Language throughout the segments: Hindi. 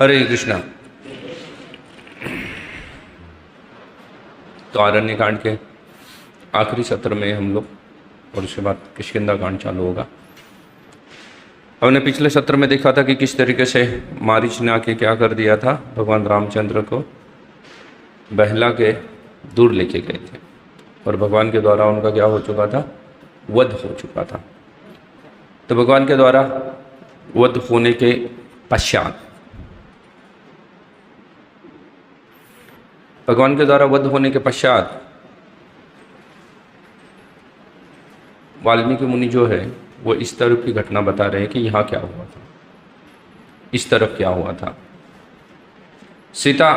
हरे कृष्णा। तो आरण्य कांड के आखिरी सत्र में हम लोग, और उसके बाद किष्किंधा कांड चालू होगा। हमने पिछले सत्र में देखा था कि किस तरीके से मारीच ने आके क्या कर दिया था, भगवान रामचंद्र को बहला के दूर लेके गए थे, और भगवान के द्वारा उनका क्या हो चुका था, वध हो चुका था। तो भगवान के द्वारा वध होने के पश्चात, भगवान के द्वारा वध होने के पश्चात वाल्मीकि मुनि जो है वो इस तरफ की घटना बता रहे हैं कि यहाँ क्या हुआ था, इस तरफ क्या हुआ था। सीता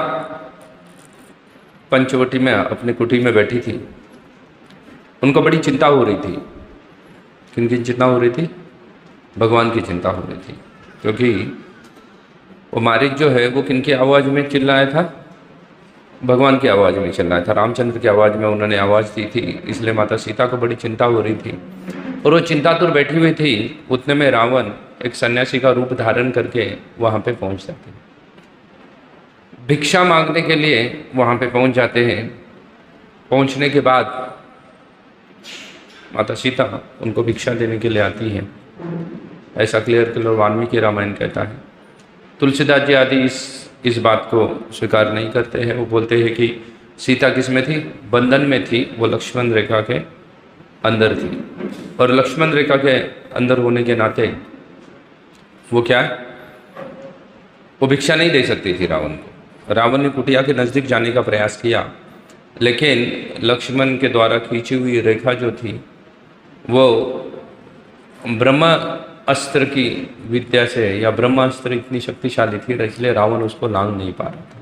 पंचवटी में अपनी कुटी में बैठी थी, उनको बड़ी चिंता हो रही थी। किन किन चिंता हो रही थी? भगवान की चिंता हो रही थी, क्योंकि वो मारीच जो है वो किन की आवाज़ में चिल्लाया था? भगवान की आवाज़ में चिल्लाया था, रामचंद्र की आवाज़ में उन्होंने आवाज़ दी थी। इसलिए माता सीता को बड़ी चिंता हो रही थी, और वो चिंतातुर बैठी हुई थी। उतने में रावण एक सन्यासी का रूप धारण करके वहाँ पे पहुँच जाते हैं, भिक्षा मांगने के लिए वहाँ पे पहुँच जाते हैं। पहुँचने के बाद माता सीता उनको भिक्षा देने के लिए आती हैं। ऐसा क्लियर वाल्मीकि रामायण कहता है। तुलसीदास जी आदि इस बात को स्वीकार नहीं करते हैं। वो बोलते हैं कि सीता किस में थी? बंधन में थी, वो लक्ष्मण रेखा के अंदर थी, और लक्ष्मण रेखा के अंदर होने के नाते वो क्या है, वो भिक्षा नहीं दे सकती थी रावण को। रावण ने कुटिया के नज़दीक जाने का प्रयास किया, लेकिन लक्ष्मण के द्वारा खींची हुई रेखा जो थी वो ब्रह्म अस्त्र की विद्या से, या ब्रह्म अस्त्र इतनी शक्तिशाली थी, इसलिए रावण उसको लांघ नहीं पा रहा था।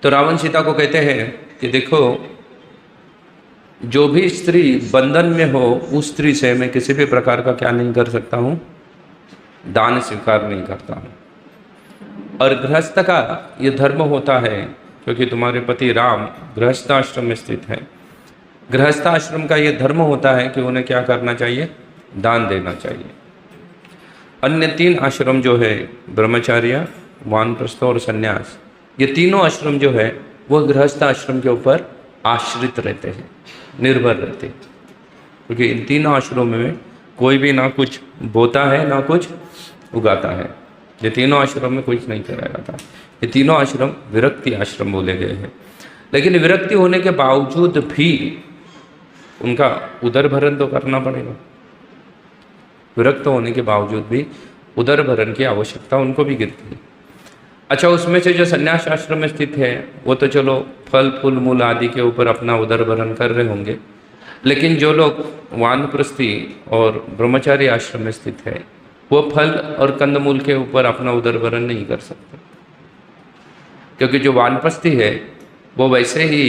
तो रावण सीता को कहते हैं कि देखो, जो भी स्त्री बंधन में हो उस स्त्री से मैं किसी भी प्रकार का क्या नहीं कर सकता हूँ, दान स्वीकार नहीं करता हूँ। और गृहस्थ का ये धर्म होता है, क्योंकि तुम्हारे पति राम गृहस्थ आश्रम में स्थित है। गृहस्थ आश्रम का ये धर्म होता है कि उन्हें क्या करना चाहिए, दान देना चाहिए। अन्य तीन आश्रम जो है, ब्रह्मचर्य, वानप्रस्थ और संन्यास, ये तीनों आश्रम जो है वो गृहस्थ आश्रम के ऊपर आश्रित रहते हैं, निर्भर रहते हैं, क्योंकि इन तीनों आश्रमों में कोई भी ना कुछ बोता है ना कुछ उगाता है। ये तीनों आश्रम में कुछ नहीं करा जाता। ये तीनों आश्रम विरक्ति आश्रम बोले गए हैं। लेकिन विरक्ति होने के बावजूद भी उनका उदर भरण तो करना पड़ेगा। विरक्त होने के बावजूद भी उदर भरण की आवश्यकता उनको भी गिरती है। अच्छा, उसमें से जो संन्यास आश्रम में स्थित है वो तो चलो फल फूल मूल आदि के ऊपर अपना उदर भरण कर रहे होंगे, लेकिन जो लोग वानप्रस्थी और ब्रह्मचारी आश्रम में स्थित है वो फल और कंदमूल के ऊपर अपना उदर भरण नहीं कर सकते, क्योंकि जो वानप्रस्थी है वो वैसे ही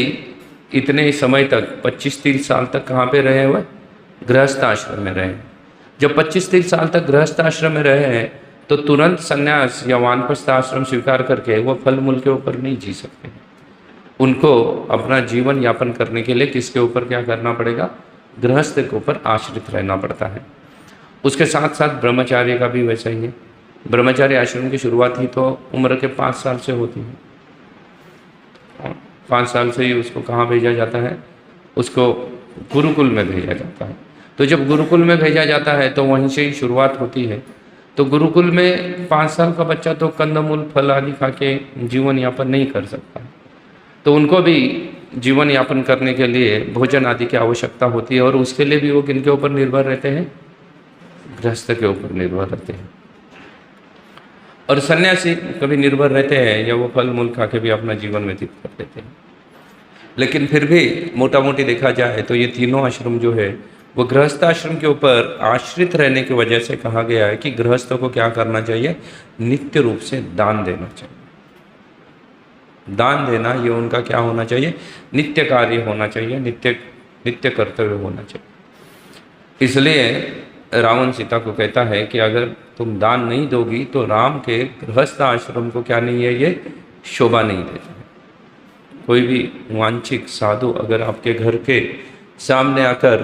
इतने ही समय तक 25-30 साल तक कहाँ पे रहे हुए, गृहस्थ आश्रम में रहे। जब 25-30 साल तक गृहस्थ आश्रम में रहे हैं तो तुरंत संन्यास या वानप्रस्थ आश्रम स्वीकार करके वो फल मूल के ऊपर नहीं जी सकते। उनको अपना जीवन यापन करने के लिए किसके ऊपर क्या करना पड़ेगा, गृहस्थ के ऊपर आश्रित रहना पड़ता है। उसके साथ साथ ब्रह्मचार्य का भी वैसा ही है। ब्रह्मचार्य आश्रम की शुरुआत ही तो उम्र के 5 साल से होती है। 5 साल से ही उसको कहाँ भेजा जाता है, उसको गुरुकुल में भेजा जाता है। तो जब गुरुकुल में भेजा जाता है तो वहीं से ही शुरुआत होती है। तो गुरुकुल में 5 साल का बच्चा तो कंदमूल फल आदि खा के जीवन यापन नहीं कर सकता, तो उनको भी जीवन यापन करने के लिए भोजन आदि की आवश्यकता होती है, और उसके लिए भी वो किनके ऊपर निर्भर रहते हैं, गृहस्थ के ऊपर निर्भर रहते हैं। और सन्यासी कभी निर्भर रहते हैं या वो फल मूल खा के भी अपना जीवन व्यतीत कर देते हैं। लेकिन फिर भी मोटा मोटी देखा जाए तो ये तीनों आश्रम जो है वो गृहस्थ आश्रम के ऊपर आश्रित रहने की वजह से कहा गया है कि गृहस्थों को क्या करना चाहिए, नित्य रूप से दान देना चाहिए। दान देना ये उनका क्या होना चाहिए, नित्य कार्य होना चाहिए, नित्य कर्तव्य होना चाहिए। इसलिए रावण सीता को कहता है कि अगर तुम दान नहीं दोगी तो राम के गृहस्थ आश्रम को क्या नहीं है, ये शोभा नहीं देता है। कोई भी वांछिक साधु अगर आपके घर के सामने आकर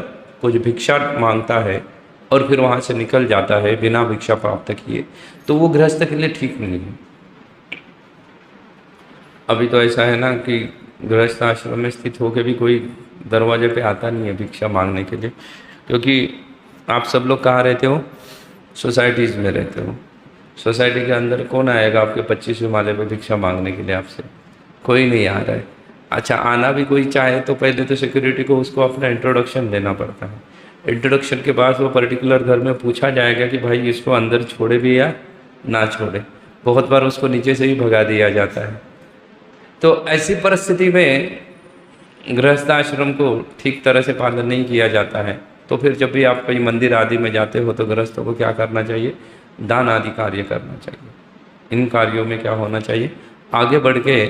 कुछ भिक्षा मांगता है और फिर वहाँ से निकल जाता है बिना भिक्षा प्राप्त किए, तो वो गृहस्थ के लिए ठीक नहीं है। अभी तो ऐसा है ना कि गृहस्थ आश्रम में स्थित होकर भी कोई दरवाजे पे आता नहीं है भिक्षा मांगने के लिए, क्योंकि आप सब लोग कहाँ रहते हो? सोसाइटीज़ में रहते हो। सोसाइटी के अंदर कौन आएगा आपके 25वें माले पे भिक्षा मांगने के लिए आपसे? कोई नहीं आ रहा है। अच्छा, आना भी कोई चाहे तो पहले तो सिक्योरिटी को उसको अपना इंट्रोडक्शन देना पड़ता है। इंट्रोडक्शन के बाद वो पर्टिकुलर घर में पूछा जाएगा कि भाई इसको अंदर छोड़े भी या ना छोड़े। बहुत बार उसको नीचे से ही भगा दिया जाता है। तो ऐसी परिस्थिति में गृहस्थ आश्रम को ठीक तरह से पालन नहीं किया जाता है, तो फिर जब भी आप कहीं मंदिर आदि में जाते हो तो गृहस्थों को क्या करना चाहिए? दान आदि कार्य करना चाहिए। इन कार्यों में क्या होना चाहिए? आगे बढ़ के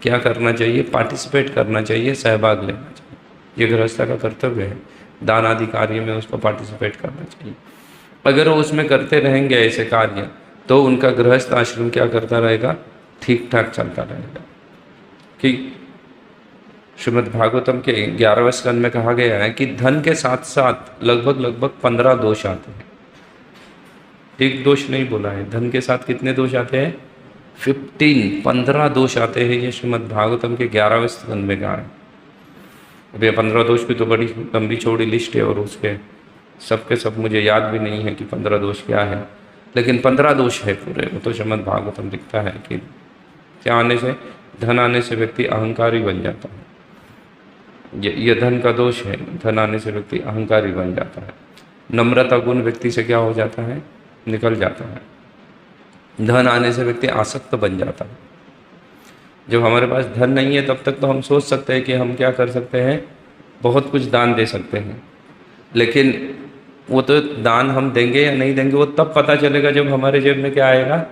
क्या करना चाहिए? पार्टिसिपेट करना चाहिए, सहभाग लेना चाहिए। ये गृहस्थ का कर्तव्य है, दान आदि कार्य में उसको पार्टिसिपेट करना चाहिए। अगर वो उसमें करते रहेंगे ऐसे कार्य, तो उनका गृहस्थ आश्रम क्या करता रहेगा? ठीक ठाक चलता रहेगा। कि श्रीमद् भागवतम के 11वें स्कंद में कहा गया है कि धन के साथ साथ लगभग 15 दोष आते हैं। एक दोष नहीं बोला है, धन के साथ कितने दोष आते हैं? 15 दोष आते हैं। ये श्रीमद् भागवतम के 11वें स्कंद में कहा है। अब ये 15 दोष की तो बड़ी लंबी चौड़ी लिस्ट है, और उसके सबके सब मुझे याद भी नहीं है कि 15 दोष क्या है, लेकिन 15 दोष है पूरे। वो तो श्रीमद् भागवतम लिखता है कि क्या आने से? धन आने से व्यक्ति अहंकारी बन जाता है। ये धन का दोष है। धन आने से व्यक्ति अहंकारी बन जाता है। नम्रता गुण व्यक्ति से क्या हो जाता है? निकल जाता है। धन आने से व्यक्ति आसक्त बन जाता है। जब हमारे पास धन नहीं है तब तक तो हम सोच सकते हैं कि हम क्या कर सकते हैं, बहुत कुछ दान दे सकते हैं, लेकिन वो तो दान हम देंगे या नहीं देंगे वो तब पता चलेगा जब हमारे जेब में क्या आएगा?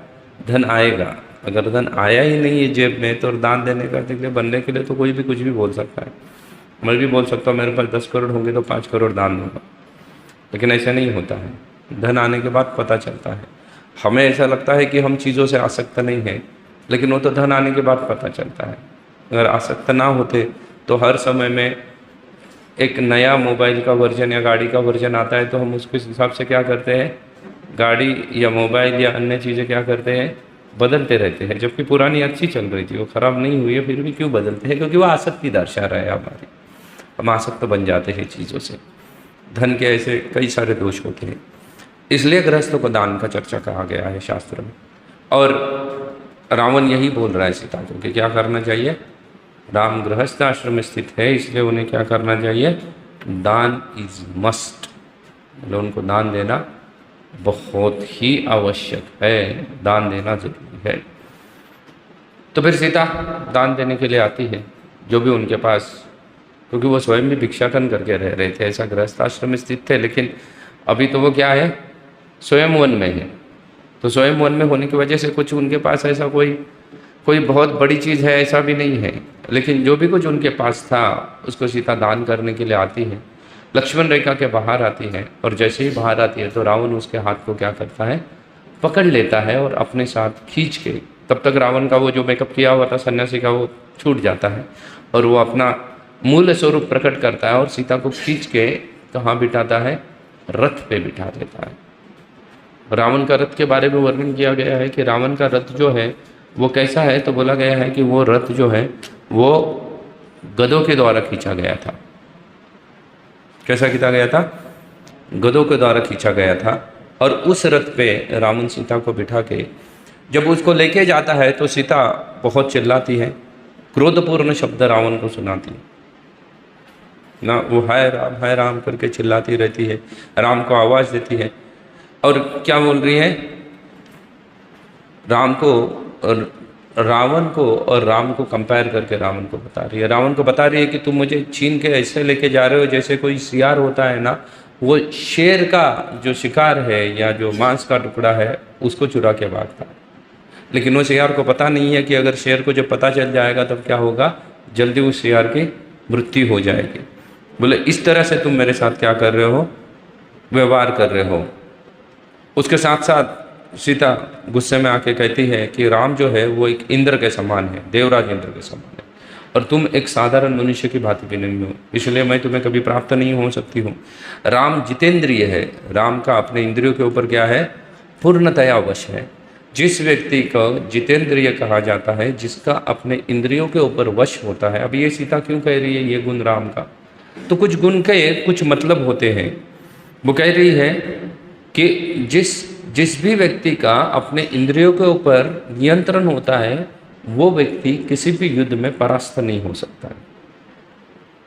धन आएगा। अगर धन आया ही नहीं है जेब में तो दान देने का के लिए बनने के लिए तो कोई भी कुछ भी बोल सकता है। मैं भी बोल सकता हूँ मेरे पास 10 करोड़ होंगे तो 5 करोड़ दान दूंगा, लेकिन ऐसा नहीं होता है। धन आने के बाद पता चलता है। हमें ऐसा लगता है कि हम चीज़ों से आसक्त नहीं हैं, लेकिन वो तो धन आने के बाद पता चलता है। अगर आसक्त ना होते तो हर समय में एक नया मोबाइल का वर्जन या गाड़ी का वर्जन आता है तो हम उसके हिसाब से क्या करते हैं? गाड़ी या मोबाइल या अन्य चीज़ें क्या करते हैं? बदलते रहते हैं। जबकि पुरानी अच्छी चल रही थी, वो ख़राब नहीं हुई है, फिर भी क्यों बदलते हैं? क्योंकि वो आसक्ति दर्शा रहा है हमारी। हम आसक्त बन जाते हैं चीज़ों से। धन के ऐसे कई सारे दोष होते हैं, इसलिए गृहस्थों को दान का चर्चा कहा गया है शास्त्र में। और रावण यही बोल रहा है सीता को कि क्या करना चाहिए? राम गृहस्थ आश्रम में स्थित है, इसलिए उन्हें क्या करना चाहिए? दान इज मस्ट। मतलब उनको दान देना बहुत ही आवश्यक है, दान देना जरूरी है। तो फिर सीता दान देने के लिए आती है, जो भी उनके पास, क्योंकि वो स्वयं भी भिक्षाटन करके रह रहे थे, ऐसा गृहस्थ आश्रम में स्थित थे, लेकिन अभी तो वो क्या है? स्वयं वन में है। तो स्वयं वन में होने की वजह से कुछ उनके पास ऐसा कोई बहुत बड़ी चीज़ है ऐसा भी नहीं है, लेकिन जो भी कुछ उनके पास था उसको सीता दान करने के लिए आती है। लक्ष्मण रेखा के बाहर आती है, और जैसे ही बाहर आती है तो रावण उसके हाथ को क्या करता है? पकड़ लेता है और अपने साथ खींच के, तब तक रावण का वो जो मेकअप किया हुआ था सन्यासी का वो छूट जाता है, और वो अपना मूल स्वरूप प्रकट करता है और सीता को खींच के कहाँ बिठाता है? रथ पे बिठा देता है। रावण का रथ के बारे में वर्णन किया गया है कि रावण का रथ जो है वो कैसा है, तो बोला गया है कि वो रथ जो है वो गधों के द्वारा खींचा गया था। कैसा खींचा गया था? गधों के द्वारा खींचा गया था। और उस रथ पे रावण सीता को बिठा के जब उसको लेके जाता है तो सीता बहुत चिल्लाती है, क्रोधपूर्ण शब्द रावण को सुनाती है ना, वो हाय राम करके चिल्लाती रहती है, राम को आवाज़ देती है। और क्या बोल रही है? राम को और रावण को और राम को कंपेयर करके रावण को बता रही है। रावण को बता रही है कि तुम मुझे छीन के ऐसे लेके जा रहे हो जैसे कोई शिकार होता है ना, वो शेर का जो शिकार है या जो मांस का टुकड़ा है उसको चुरा के भागता है। लेकिन वो शिकार को पता नहीं है कि अगर शेर को जब पता चल जाएगा तब क्या होगा? जल्दी उस शिकार की मृत्यु हो जाएगी। बोले इस तरह से तुम मेरे साथ क्या कर रहे हो? व्यवहार कर रहे हो। उसके साथ साथ सीता गुस्से में आके कहती है कि राम जो है वो एक इंद्र के समान है, देवराज इंद्र के समान है, और तुम एक साधारण मनुष्य की भांति भी नहीं हो, इसलिए मैं तुम्हें कभी प्राप्त नहीं हो सकती हूँ। राम जितेंद्रिय है, राम का अपने इंद्रियों के ऊपर क्या है? पूर्णतया वश है। जिस व्यक्ति को जितेंद्रिय कहा जाता है, जिसका अपने इंद्रियों के ऊपर वश होता है। अब ये सीता क्यों कह रही है ये गुण राम का, तो कुछ गुण के कुछ मतलब होते हैं। वो कह रही है कि जिस भी व्यक्ति का अपने इंद्रियों के ऊपर नियंत्रण होता है, वो व्यक्ति किसी भी युद्ध में परास्त नहीं हो सकता है।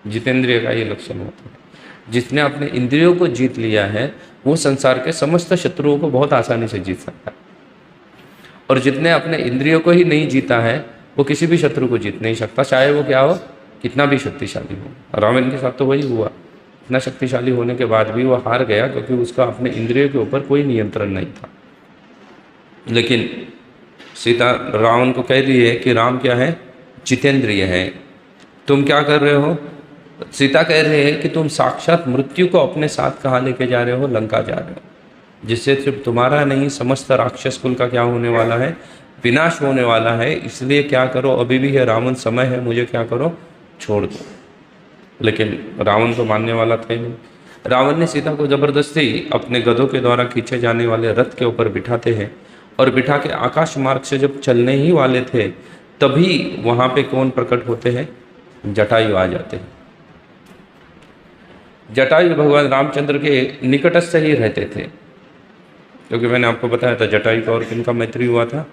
जितेंद्रिय का ये लक्षण होता है। जिसने अपने इंद्रियों को जीत लिया है, वो संसार के समस्त शत्रुओं को बहुत आसानी से जीत सकता है। और जितने अपने इंद्रियों को ही नहीं जीता है, वो किसी भी शत्रु को जीत नहीं सकता, चाहे वो क्या हो, कितना भी शक्तिशाली हो। रावण के साथ तो वही हुआ, इतना शक्तिशाली होने के बाद भी वो हार गया, क्योंकि उसका अपने इंद्रियों के ऊपर कोई नियंत्रण नहीं था। लेकिन सीता रावण को कह रही है कि राम क्या है, जितेंद्रिय है। तुम क्या कर रहे हो? सीता कह रही है कि तुम साक्षात मृत्यु को अपने साथ कहाँ लेके जा रहे हो, लंका जा रहे हो, जिससे सिर्फ तुम्हारा नहीं समस्त राक्षस कुल का क्या होने वाला है, विनाश होने वाला है। इसलिए क्या करो, अभी भी है रावण, समय है, मुझे क्या करो, छोड़ दो। लेकिन रावण तो मानने वाला था ही नहीं। रावण ने सीता को जबरदस्ती अपने गधों के द्वारा खींचे जाने वाले रथ के ऊपर बिठाते हैं, और बिठा के आकाश मार्ग से जब चलने ही वाले थे, तभी वहाँ पे कौन प्रकट होते हैं, जटायु आ जाते हैं। जटायु भगवान रामचंद्र के निकटस्थ ही रहते थे, क्योंकि मैंने आपको बताया था जटायु का और किनका मैत्री हुआ था,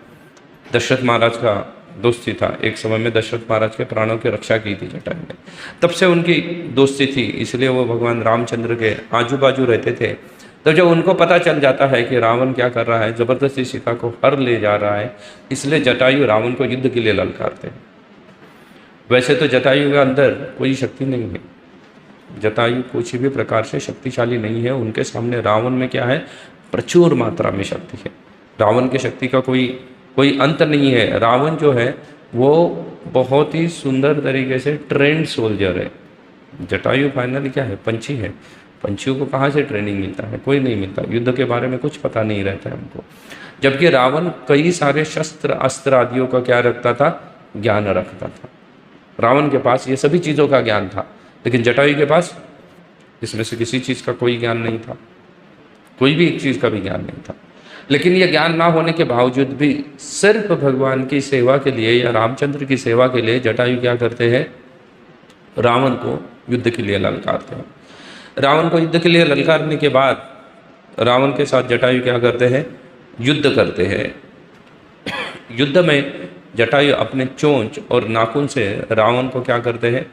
दशरथ महाराज का दोस्ती था। एक समय में दशरथ महाराज के प्राणों की रक्षा की थी जटायु ने, तब से उनकी दोस्ती थी, इसलिए वो भगवान रामचंद्र के आजू बाजू रहते थे। तो जब उनको पता चल जाता है कि रावण क्या कर रहा है, जबरदस्ती सीता को हर ले जा रहा है, इसलिए जटायु रावण को युद्ध के लिए ललकारते हैं। वैसे तो जटायु के अंदर कोई शक्ति नहीं है, जटायु कुछ भी प्रकार से शक्तिशाली नहीं है। उनके सामने रावण में क्या है, प्रचुर मात्रा में शक्ति है। रावण की शक्ति का कोई अंत नहीं है। रावण जो है वो बहुत ही सुंदर तरीके से ट्रेंड सोल्जर है। जटायु फाइनली क्या है, पंछी है। पंछियों को कहाँ से ट्रेनिंग मिलता है, कोई नहीं मिलता। युद्ध के बारे में कुछ पता नहीं रहता है उनको। जबकि रावण कई सारे शस्त्र अस्त्र आदियों का क्या रखता था, ज्ञान रखता था। रावण के पास ये सभी चीज़ों का ज्ञान था, लेकिन जटायु के पास इसमें से किसी चीज़ का कोई ज्ञान नहीं था, कोई भी एक चीज़ का भी ज्ञान नहीं था। लेकिन ये ज्ञान ना होने के बावजूद भी सिर्फ भगवान की सेवा के लिए या रामचंद्र की सेवा के लिए जटायु क्या करते हैं, रावण को युद्ध के लिए ललकारते हैं। रावण को युद्ध के लिए ललकारने के बाद रावण के साथ जटायु क्या करते हैं, युद्ध करते हैं। युद्ध में जटायु अपने चोंच और नाखून से रावण को क्या करते हैं,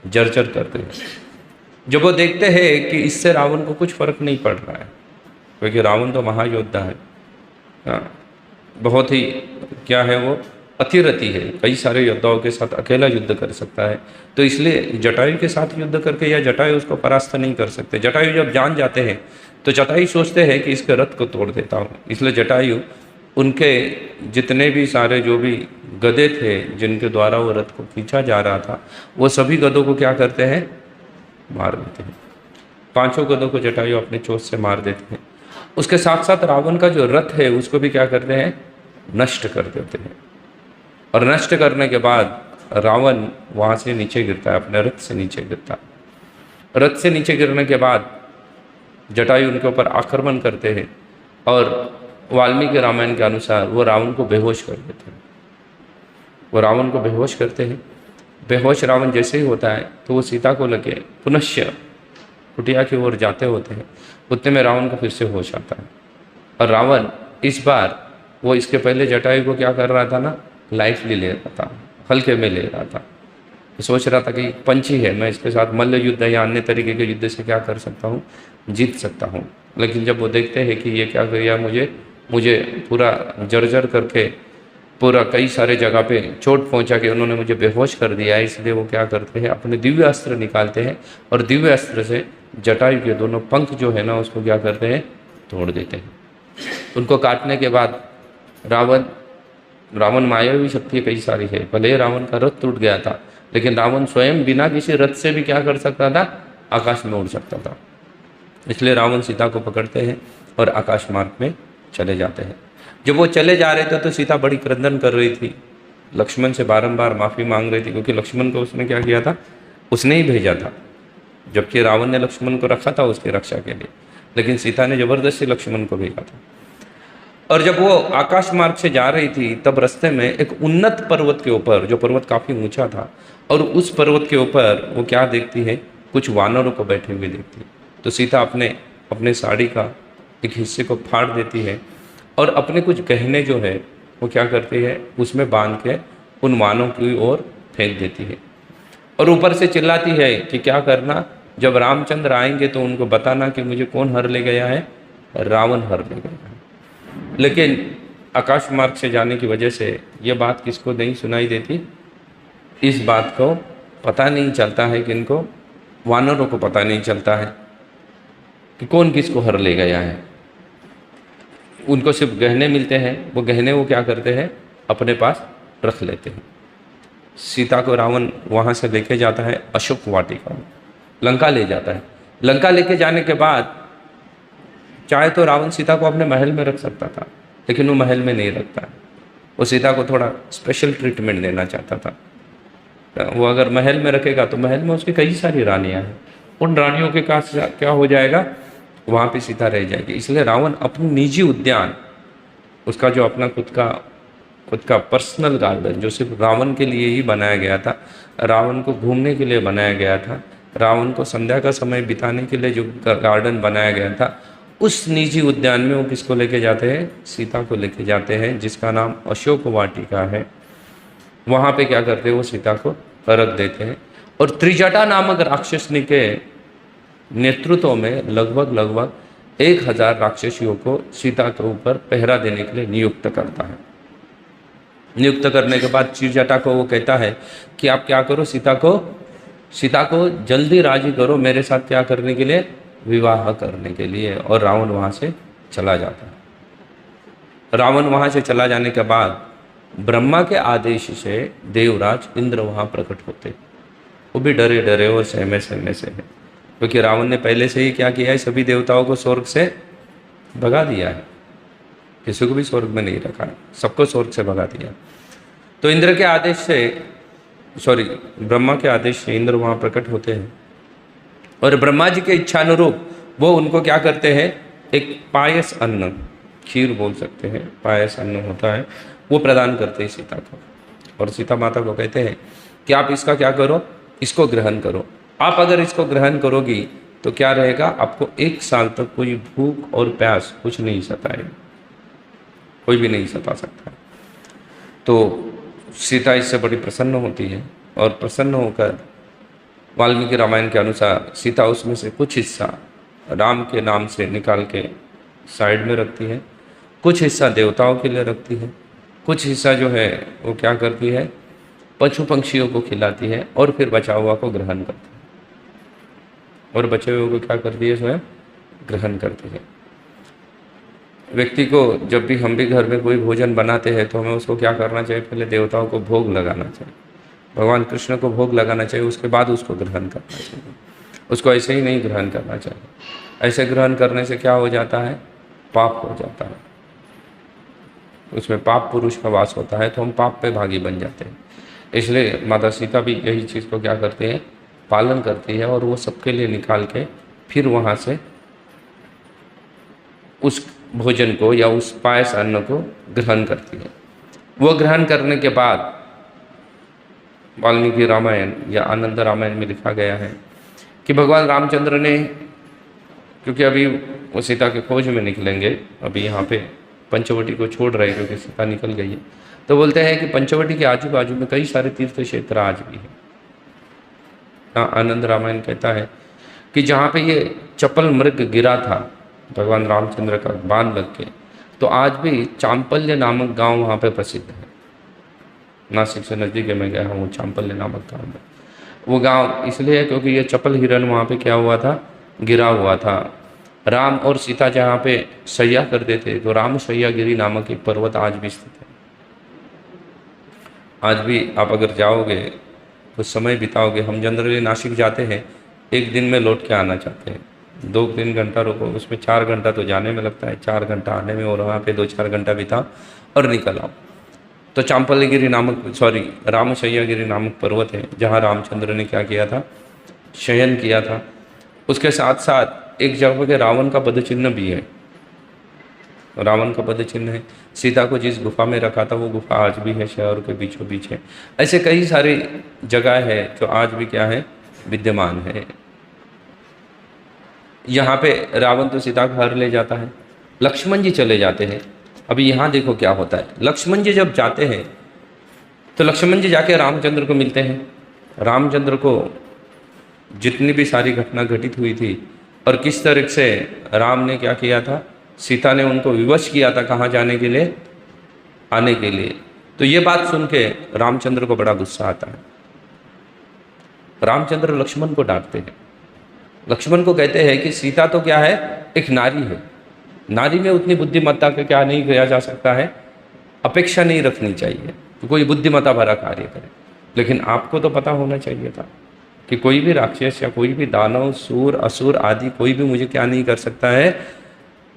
जर्जर करते हैं। जब वो देखते हैं कि इससे रावण को कुछ फर्क नहीं पड़ रहा है, क्योंकि रावण तो महायोद्धा है, बहुत ही क्या है, वो अतिरथी है, कई सारे योद्धाओं के साथ अकेला युद्ध कर सकता है। तो इसलिए जटायु के साथ युद्ध करके या जटायु उसको परास्त नहीं कर सकते। जटायु जब जान जाते हैं तो जटायु सोचते हैं कि इसके रथ को तोड़ देता हूँ। इसलिए जटायु उनके जितने भी सारे जो भी गधे थे जिनके द्वारा वो रथ को खींचा जा रहा था, वो सभी गधों को क्या करते हैं, मार देते हैं। 5 गधों को जटायु अपने चोट से मार देते हैं। उसके साथ साथ रावण का जो रथ है उसको भी क्या करते हैं, नष्ट कर देते हैं। और नष्ट करने के बाद रावण वहाँ से नीचे गिरता है, अपने रथ से नीचे गिरता है। रथ से नीचे गिरने के बाद जटायु उनके ऊपर आक्रमण करते हैं और वाल्मीकि रामायण के अनुसार वो रावण को बेहोश कर देते हैं। वो रावण को बेहोश करते हैं। बेहोश रावण जैसे ही होता है तो वो सीता को लगे पुनश्य कुटिया की ओर जाते होते हैं। उतने में रावण को फिर से होश आता है, और रावण इस बार वो इसके पहले जटायु को क्या कर रहा था ना, लाइटली ले रहा था, हल्के में ले रहा था। सोच रहा था कि पंछी है, मैं इसके साथ मल्ल युद्ध या अन्य तरीके के युद्ध से क्या कर सकता हूँ, जीत सकता हूँ। लेकिन जब वो देखते हैं कि ये क्या कर गया, मुझे पूरा जर्जर करके पूरा कई सारे जगह पे चोट पहुंचा के उन्होंने मुझे बेहोश कर दिया है, इसलिए वो क्या करते हैं, अपने दिव्य अस्त्र निकालते हैं और दिव्य अस्त्र से जटायु के दोनों पंख जो है ना उसको क्या करते हैं, तोड़ देते हैं। उनको काटने के बाद रावण मायावी शक्ति कई सारी है। भले रावण का रथ टूट गया था, लेकिन रावण स्वयं बिना किसी रथ से भी क्या कर सकता था, आकाश में उड़ सकता था। इसलिए रावण सीता को पकड़ते हैं और आकाश मार्ग में चले जाते हैं। जब वो चले जा रहे थे तो सीता बड़ी क्रंदन कर रही थी, लक्ष्मण से बारंबार माफ़ी मांग रही थी, क्योंकि लक्ष्मण को उसने क्या किया था, उसने ही भेजा था, जबकि रावण ने लक्ष्मण को रखा था उसकी रक्षा के लिए, लेकिन सीता ने जबरदस्ती लक्ष्मण को भेजा था। और जब वो आकाश मार्ग से जा रही थी तब रास्ते में एक उन्नत पर्वत के ऊपर, जो पर्वत काफ़ी ऊंचा था, और उस पर्वत के ऊपर वो क्या देखती है, कुछ वानरों को बैठे हुए देखती है। तो सीता अपने अपने साड़ी का एक हिस्से को फाड़ देती है और अपने कुछ गहने जो है वो क्या करती है, उसमें बांध के उन वानरों की ओर फेंक देती है। और ऊपर से चिल्लाती है कि क्या करना, जब रामचंद्र आएंगे तो उनको बताना कि मुझे कौन हर ले गया है, रावण हर ले गया है। लेकिन आकाश मार्ग से जाने की वजह से ये बात किसको नहीं सुनाई देती, इस बात को पता नहीं चलता है कि इनको वानरों को पता नहीं चलता है कि कौन किसको हर ले गया है। उनको सिर्फ गहने मिलते हैं, वो गहने वो क्या करते हैं, अपने पास रख लेते हैं। सीता को रावण वहाँ से लेके जाता है अशोक वाटिका में, लंका ले जाता है। लंका लेके जाने के बाद चाहे तो रावण सीता को अपने महल में रख सकता था, लेकिन वो महल में नहीं रखता है। वो सीता को थोड़ा स्पेशल ट्रीटमेंट देना चाहता था। वो अगर महल में रखेगा तो महल में उसकी कई सारी रानियां हैं, उन रानियों के पास क्या हो जाएगा, वहाँ पे सीता रह जाएगी। इसलिए रावण अपनी निजी उद्यान, उसका जो अपना खुद का पर्सनल गार्डन, जो सिर्फ रावण के लिए ही बनाया गया था, रावण को घूमने के लिए बनाया गया था, रावण को संध्या का समय बिताने के लिए जो गार्डन बनाया गया था, उस निजी उद्यान में वो किसको लेके जाते हैं, सीता को लेके जाते हैं, जिसका नाम अशोक वाटिका है। वहाँ पे क्या करते हैं, वो सीता को रख देते हैं। और त्रिजटा नामक राक्षसनी के नेतृत्व में लगभग 1000 राक्षसियों को सीता के ऊपर पहरा देने के लिए नियुक्त करता है। नियुक्त करने के बाद त्रिजटा को वो कहता है कि आप क्या करो, सीता को जल्दी राजी करो मेरे साथ क्या करने के लिए, विवाह करने के लिए। और रावण वहाँ से चला जाता है। रावण वहाँ से चला जाने के बाद ब्रह्मा के आदेश से देवराज इंद्र वहाँ प्रकट होते, वो भी डरे डरे और सहमे सहमे से है, क्योंकि रावण ने पहले से ही क्या किया है, सभी देवताओं को स्वर्ग से भगा दिया है, किसी को भी स्वर्ग में नहीं रखा है, सबको स्वर्ग से भगा दिया। तो इंद्र के आदेश से, ब्रह्मा के आदेश से इंद्र वहाँ प्रकट होते हैं और ब्रह्मा जी के इच्छानुरूप वो उनको क्या करते हैं, एक पायस अन्न, खीर बोल सकते हैं, पायस अन्न होता है, वो प्रदान करते हैं सीता को। और सीता माता को कहते हैं कि आप इसका क्या करो, इसको ग्रहण करो। आप अगर इसको ग्रहण करोगी तो क्या रहेगा, आपको 1 साल तक कोई भूख और प्यास कुछ नहीं सताएगी, कोई भी नहीं सता सकता। तो सीता इससे बड़ी प्रसन्न होती है और प्रसन्न होकर वाल्मीकि रामायण के अनुसार सीता उसमें से कुछ हिस्सा राम के नाम से निकाल के साइड में रखती है, कुछ हिस्सा देवताओं के लिए रखती है, कुछ हिस्सा जो है वो क्या करती है, पशु पंक्षियों को खिलाती है, और फिर बचा हुआ को ग्रहण करती है, और बचे हुए को क्या करती है, स्वयं ग्रहण करती है। व्यक्ति को जब भी हम भी घर में कोई भोजन बनाते हैं तो हमें उसको क्या करना चाहिए, पहले देवताओं को भोग लगाना चाहिए, भगवान कृष्ण को भोग लगाना चाहिए, उसके बाद उसको ग्रहण करना चाहिए। उसको ऐसे ही नहीं ग्रहण करना चाहिए। ऐसे ग्रहण करने से क्या हो जाता है, पाप हो जाता है, उसमें पाप पुरुष का वास होता है, तो हम पाप पे भागी बन जाते हैं। इसलिए माता सीता भी यही चीज़ को क्या करती है, पालन करती है, और वो सबके लिए निकाल के फिर वहाँ से उस भोजन को या उस पायस अन्न को ग्रहण करती है। वो ग्रहण करने के बाद वाल्मीकि रामायण या आनंद रामायण में लिखा गया है कि भगवान रामचंद्र ने, क्योंकि अभी वो सीता के खोज में निकलेंगे, अभी यहाँ पे पंचवटी को छोड़ रहे क्योंकि सीता निकल गई है, तो बोलते हैं कि पंचवटी के आजू बाजू में कई सारे तीर्थ क्षेत्र आज भी हैं। आनंद रामायण कहता है कि जहाँ पे ये चपल मृग गिरा था भगवान रामचंद्र का बाण लग के, तो आज भी चांपल्य नामक गांव वहाँ पे प्रसिद्ध है। नासिक से नज़दीक है, मैं गया हूँ चांपल्य नामक गाँव में। वो गांव इसलिए है क्योंकि ये चपल हिरण वहाँ पे क्या हुआ था, गिरा हुआ था। राम और सीता जहाँ पे शैया करते थे, तो राम शैयागिरी नामक एक पर्वत आज भी स्थित है। आज भी आप अगर जाओगे, कुछ समय बिताओगे, हम जनरली नासिक जाते हैं, 1 दिन में लौट के आना चाहते हैं, 2-3 घंटा रुको, उसमें 4 घंटा तो जाने में लगता है, 4 घंटा आने में, और वहाँ पे 2-4 घंटा बिताओ और निकल आओ। तो चांपल्यगिरी नामक राम शैयागिरी नामक पर्वत है, जहाँ रामचंद्र ने क्या किया था, शयन किया था। उसके साथ साथ एक जगह पे रावण का पद चिन्ह भी है, रावण का पद चिन्ह है। सीता को जिस गुफा में रखा था वो गुफा आज भी है, शहर के बीचों बीच है। ऐसे कई सारी जगह है जो आज भी क्या है, विद्यमान है। यहाँ पे रावण तो सीता को हर ले जाता है, लक्ष्मण जी चले जाते हैं। अभी यहाँ देखो क्या होता है, लक्ष्मण जी जब जाते हैं तो लक्ष्मण जी जाके रामचंद्र को मिलते हैं। रामचंद्र को जितनी भी सारी घटना घटित हुई थी और किस तरह से राम ने क्या किया था, सीता ने उनको विवश किया था कहाँ जाने के लिए, आने के लिए। तो ये बात सुन के रामचंद्र को बड़ा गुस्सा आता है। रामचंद्र लक्ष्मण को डांटते हैं, लक्ष्मण को कहते हैं कि सीता तो क्या है, एक नारी है, नारी में उतनी बुद्धिमत्ता का क्या नहीं किया जा सकता है, अपेक्षा नहीं रखनी चाहिए कि कोई बुद्धिमत्ता भरा कार्य करे। लेकिन आपको तो पता होना चाहिए था कि कोई भी राक्षस या कोई भी दानव, सूर, असुर आदि कोई भी मुझे क्या नहीं कर सकता है,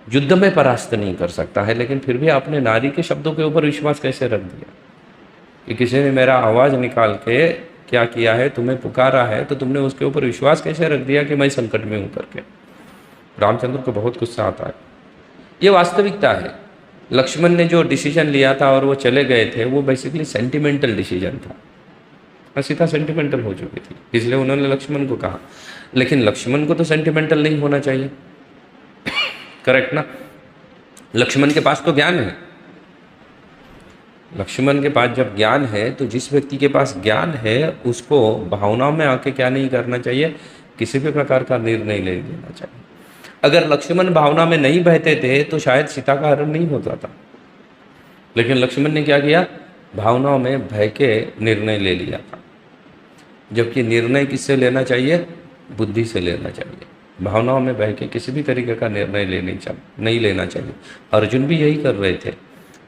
युद्ध में परास्त नहीं कर सकता है। लेकिन फिर भी आपने नारी के शब्दों के ऊपर विश्वास कैसे रख दिया कि किसी ने मेरा आवाज़ निकाल के क्या किया है, तुम्हें पुकारा है, तो तुमने उसके ऊपर विश्वास कैसे रख दिया कि मैं संकट में हूँ करके। रामचंद्र को बहुत गुस्सा आता है। ये वास्तविकता है। लक्ष्मण ने जो डिसीजन लिया था और वो चले गए थे, वो बेसिकली सेंटिमेंटल डिसीजन था। सीता सेंटिमेंटल हो चुकी थी, इसलिए उन्होंने लक्ष्मण को कहा। लेकिन लक्ष्मण को तो सेंटिमेंटल नहीं होना चाहिए, करेक्ट ना। लक्ष्मण के पास तो ज्ञान है। लक्ष्मण के पास जब ज्ञान है तो जिस व्यक्ति के पास ज्ञान है उसको भावनाओं में आके क्या नहीं करना चाहिए, किसी भी प्रकार का निर्णय ले लेना चाहिए। अगर लक्ष्मण भावना में नहीं बहते थे तो शायद सीता का हरण नहीं होता था। लेकिन लक्ष्मण ने क्या किया, भावनाओं में बह के निर्णय ले लिया था। जबकि निर्णय किससे लेना चाहिए, बुद्धि से लेना चाहिए। भावनाओं में बह के किसी भी तरीके का निर्णय नहीं लेना चाहिए। अर्जुन भी यही कर रहे थे।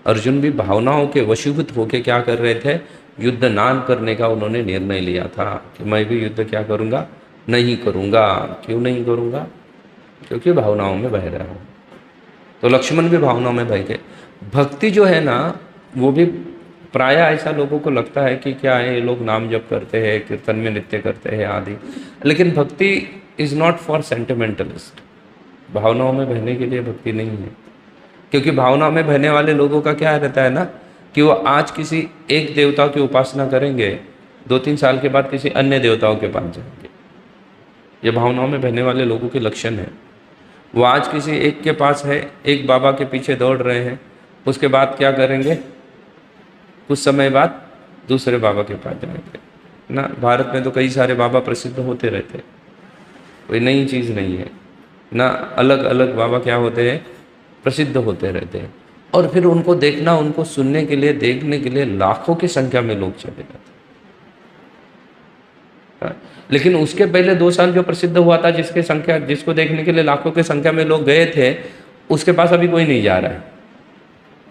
अर्जुन भी भावनाओं के वशीभूत होके क्या कर रहे थे, युद्ध ना करने का उन्होंने निर्णय लिया था कि मैं भी युद्ध क्या करूँगा, नहीं करूँगा। क्यों नहीं करूँगा, क्योंकि भावनाओं में बह रहा हूँ। तो लक्ष्मण भी भावनाओं में बह गए। भक्ति जो है ना, वो भी प्राय ऐसा लोगों को लगता है कि क्या है, ये लोग नाम जप करते हैं, कीर्तन में नृत्य करते हैं आदि। लेकिन भक्ति इज़ नॉट फॉर सेंटिमेंटलिस्ट। भावनाओं में बहने के लिए भक्ति नहीं है। क्योंकि भावनाओं में बहने वाले लोगों का क्या रहता है ना, कि वो आज किसी एक देवता की उपासना करेंगे, 2-3 साल के बाद किसी अन्य देवताओं के पास जाएंगे। ये भावनाओं में बहने वाले लोगों के लक्षण है। वो आज किसी एक के पास है, एक बाबा के पीछे दौड़ रहे हैं, उसके बाद क्या करेंगे, कुछ समय बाद दूसरे बाबा के पास जाएंगे ना। भारत में तो कई सारे बाबा प्रसिद्ध होते रहते हैं, कोई नई चीज़ नहीं है ना। अलग अलग बाबा क्या होते हैं, प्रसिद्ध होते रहते हैं। और फिर उनको देखना, उनको सुनने के लिए, देखने के लिए लाखों की संख्या में लोग चले जाते हैं। लेकिन उसके पहले 2 साल जो प्रसिद्ध हुआ था, जिसको देखने के लिए लाखों की संख्या में लोग गए थे, उसके पास अभी कोई नहीं जा रहा है।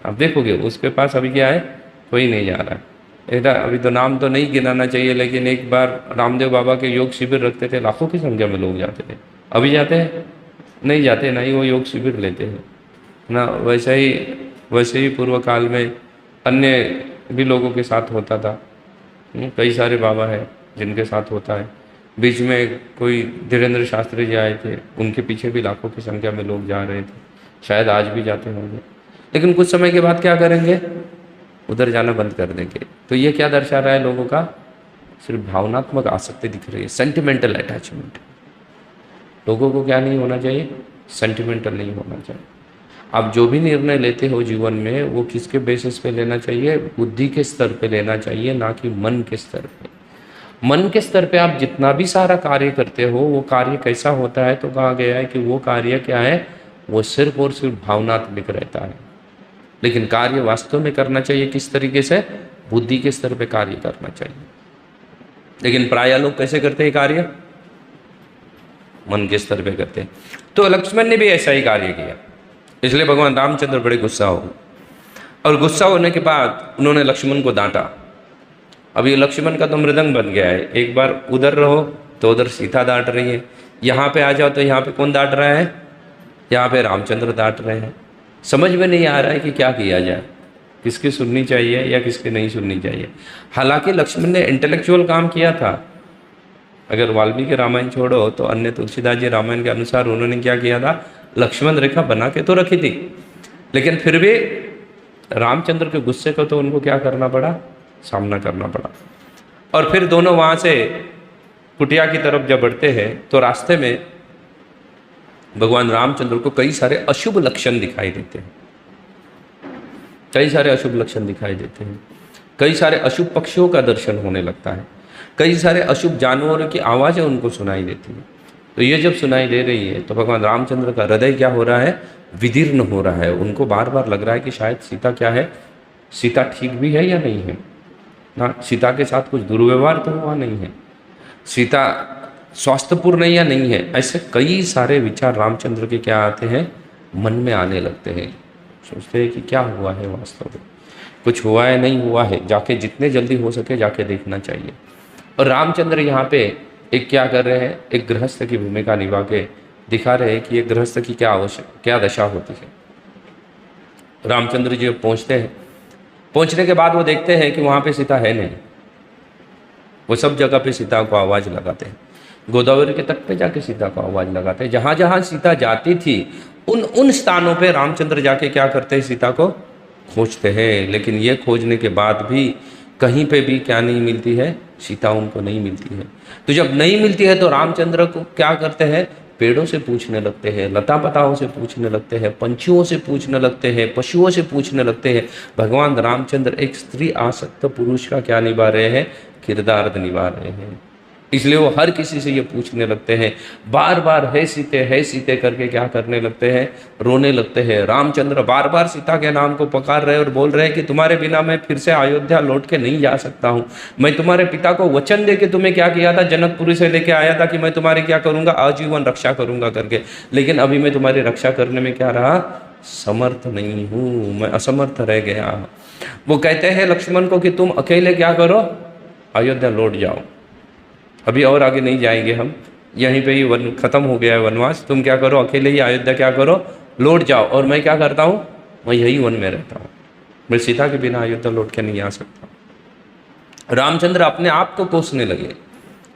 आप देखोगे उसके पास अभी क्या है, कोई नहीं जा रहा है। अभी तो नाम तो नहीं गिनाना चाहिए, लेकिन एक बार रामदेव बाबा के योग शिविर रखते थे, लाखों की संख्या में लोग जाते थे। अभी जाते हैं, नहीं जाते, ना ही वो योग शिविर लेते हैं ना। वैसे ही पूर्व काल में अन्य भी लोगों के साथ होता था। कई सारे बाबा हैं जिनके साथ होता है। बीच में कोई धीरेन्द्र शास्त्री जी आए थे, उनके पीछे भी लाखों की संख्या में लोग जा रहे थे, शायद आज भी जाते होंगे। लेकिन कुछ समय के बाद क्या करेंगे, उधर जाना बंद कर देंगे। तो ये क्या दर्शा रहा है, लोगों का सिर्फ भावनात्मक आसक्ति दिख रही है, सेंटिमेंटल अटैचमेंट। लोगों को क्या नहीं होना चाहिए, सेंटिमेंटल नहीं होना चाहिए। आप जो भी निर्णय लेते हो जीवन में, वो किसके बेसिस पे लेना चाहिए, बुद्धि के स्तर पे लेना चाहिए, ना कि मन के स्तर पे। मन के स्तर पे आप जितना भी सारा कार्य करते हो, वो कार्य कैसा होता है, तो कहा गया है कि वो कार्य क्या है, वो सिर्फ और सिर्फ भावनात्मक रहता है। लेकिन कार्य वास्तव में करना चाहिए किस तरीके से, बुद्धि के स्तर पे कार्य करना चाहिए। लेकिन प्राय लोग कैसे करते हैं कार्य, मन के स्तर पे करते हैं। तो लक्ष्मण ने भी ऐसा ही कार्य किया, इसलिए भगवान रामचंद्र बड़े गुस्सा हो। और गुस्सा होने के बाद उन्होंने लक्ष्मण को डांटा। अब ये लक्ष्मण का तो मृदंग बन गया है, एक बार उधर रहो तो उधर सीता डांट रही है, यहाँ पे आ जाओ तो यहाँ पे कौन डांट रहा है, यहाँ पे रामचंद्र डांट रहे हैं। समझ में नहीं आ रहा है कि क्या किया जाए, किसकी सुननी चाहिए या किसकी नहीं सुननी चाहिए। हालांकि लक्ष्मण ने इंटेलेक्चुअल काम किया था। अगर वाल्मीकि रामायण छोड़ो तो अन्य तुलसीदास जी रामायण के अनुसार उन्होंने क्या किया था, लक्ष्मण रेखा बना के तो रखी थी, लेकिन फिर भी रामचंद्र के गुस्से को तो उनको क्या करना पड़ा, सामना करना पड़ा। और फिर दोनों वहाँ से कुटिया की तरफ जब बढ़ते हैं तो रास्ते में भगवान रामचंद्र को कई सारे अशुभ लक्षण दिखाई देते हैं, कई सारे अशुभ लक्षण दिखाई देते हैं, कई सारे अशुभ पक्षियों का दर्शन होने लगता है, कई सारे अशुभ जानवरों की आवाज़ें उनको सुनाई देती हैं। तो ये जब सुनाई दे रही है तो भगवान रामचंद्र का हृदय क्या हो रहा है, विदीर्ण हो रहा है। उनको बार बार लग रहा है कि शायद सीता क्या है, सीता ठीक भी है या नहीं है ना, सीता के साथ कुछ दुर्व्यवहार तो हुआ नहीं है, सीता स्वास्थ्यपूर्ण या नहीं है। ऐसे कई सारे विचार रामचंद्र के क्या आते हैं, मन में आने लगते हैं। सोचते हैं कि क्या हुआ है, वास्तव में कुछ हुआ है, नहीं हुआ है, जाके जितने जल्दी हो सके जाके देखना चाहिए। और रामचंद्र यहाँ पे एक क्या कर रहे हैं, एक गृहस्थ की भूमिका निभा के दिखा रहे हैं कि एक गृहस्थ की क्या दशा होती है। रामचंद्र जी पहुँचते हैं, पहुँचने के बाद वो देखते हैं कि वहाँ पे सीता है नहीं। वो सब जगह पे सीता को आवाज़ लगाते हैं, गोदावरी के तट पे जाके सीता को आवाज़ लगाते हैं। जहाँ जहाँ सीता जाती थी उन स्थानों पे रामचंद्र जाके क्या करते हैं, सीता को खोजते हैं। लेकिन ये खोजने के बाद भी कहीं पे भी क्या नहीं मिलती है, सीता उनको नहीं मिलती है। तो जब नहीं मिलती है तो रामचंद्र को क्या करते हैं, पेड़ों से पूछने लगते हैं, लता पताओं से पूछने लगते हैं, पंछियों से पूछने लगते हैं, पशुओं से पूछने लगते हैं। भगवान रामचंद्र एक स्त्री आसक्त पुरुष का क्या निभा रहे हैं, किरदार निभा रहे हैं। इसलिए वो हर किसी से ये पूछने लगते हैं, बार बार है सीते करके क्या करने लगते हैं, रोने लगते हैं। रामचंद्र बार बार सीता के नाम को पुकार रहे और बोल रहे हैं कि तुम्हारे बिना मैं फिर से अयोध्या लौट के नहीं जा सकता हूँ। मैं तुम्हारे पिता को वचन दे के तुम्हें क्या किया था, जनकपुरी से लेके आया था कि मैं तुम्हारी क्या करूँगा, आजीवन रक्षा करूँगा करके। लेकिन अभी मैं तुम्हारी रक्षा करने में क्या रहा, समर्थ नहीं हूँ, मैं असमर्थ रह गया। वो कहते हैं लक्ष्मण को कि तुम अकेले क्या करो, अयोध्या लौट जाओ, अभी और आगे नहीं जाएंगे हम, यहीं पे ही वन खत्म हो गया है वनवास, तुम क्या करो, अकेले ही अयोध्या क्या करो, लौट जाओ। और मैं क्या करता हूँ, मैं यही वन में रहता हूँ, मैं सीता के बिना अयोध्या लौट के नहीं आ सकता। रामचंद्र अपने आप को कोसने लगे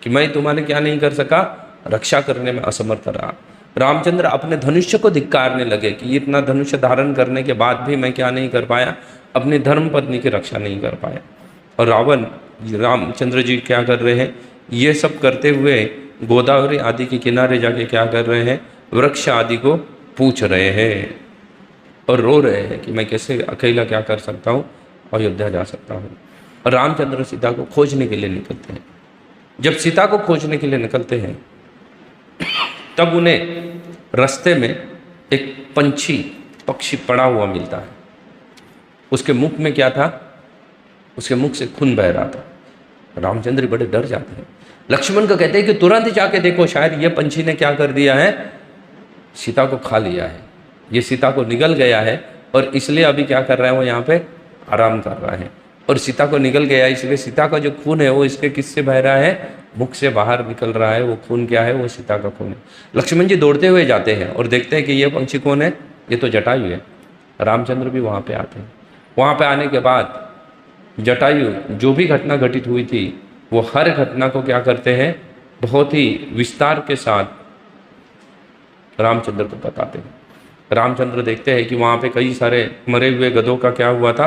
कि मैं तुम्हारे क्या नहीं कर सका, रक्षा करने में असमर्थ रहा। रामचंद्र अपने धनुष्य को धिक्कारने लगे कि इतना धनुष्य धारण करने के बाद भी मैं क्या नहीं कर पाया, अपनी धर्म पत्नी की रक्षा नहीं कर पाया। और रावण रामचंद्र जी क्या कर रहे हैं, ये सब करते हुए गोदावरी आदि के किनारे जाके क्या कर रहे हैं, वृक्ष आदि को पूछ रहे हैं और रो रहे हैं कि मैं कैसे अकेला क्या कर सकता हूँ, अयोध्या जा सकता हूँ। और रामचंद्र सीता को खोजने के लिए निकलते हैं। जब सीता को खोजने के लिए निकलते हैं तब उन्हें रास्ते में एक पक्षी पड़ा हुआ मिलता है। उसके मुख में क्या था, उसके मुख से खून बह रहा था। रामचंद्र बड़े डर जाते हैं। लक्ष्मण को कहते हैं कि तुरंत जाके देखो, शायद ये पंछी ने क्या कर दिया है, सीता को खा लिया है, ये सीता को निगल गया है और इसलिए अभी क्या कर रहा है, वो यहाँ पे आराम कर रहा है। और सीता को निगल गया इसलिए सीता का जो खून है वो इसके किससे बह रहा है, मुख से बाहर निकल रहा है। वो खून क्या है, वो सीता का खून है। लक्ष्मण जी दौड़ते हुए जाते हैं और देखते हैं कि ये पंछी कौन है, ये तो जटायु है। रामचंद्र भी वहाँ पे आते हैं। वहाँ पे आने के बाद जटायु जो भी घटना घटित हुई थी वो हर घटना को क्या करते हैं, बहुत ही विस्तार के साथ रामचंद्र को बताते हैं। रामचंद्र देखते हैं कि वहाँ पे कई सारे मरे हुए गधों का क्या हुआ था,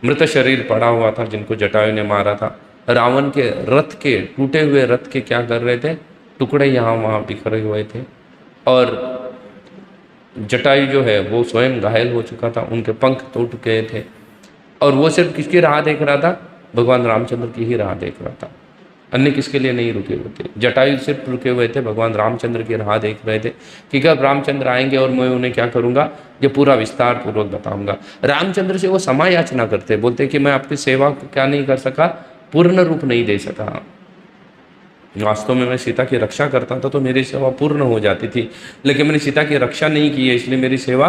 मृत शरीर पड़ा हुआ था जिनको जटायु ने मारा था। रावण के रथ के, टूटे हुए रथ के क्या कर रहे थे, टुकड़े यहाँ वहाँ बिखरे हुए थे। और जटायु जो है वो स्वयं घायल हो चुका था, उनके पंख टूट गए थे। और वो सिर्फ किसकी राह देख रहा था, भगवान रामचंद्र की ही राह देख रहा था, अन्य किसके लिए नहीं रुके हुए थे। जटायु सिर्फ रुके हुए थे, भगवान रामचंद्र की राह देख रहे थे कि कब रामचंद्र आएंगे और मैं उन्हें क्या करूँगा, ये पूरा विस्तार पूर्वक बताऊँगा। रामचंद्र से वो क्षमा याचना करते, बोलते कि मैं आपकी सेवा को क्या नहीं कर सका, पूर्ण रूप नहीं दे सका। वास्तव में मैं सीता की रक्षा करता था तो मेरी सेवा पूर्ण हो जाती थी, लेकिन मैंने सीता की रक्षा नहीं की है इसलिए मेरी सेवा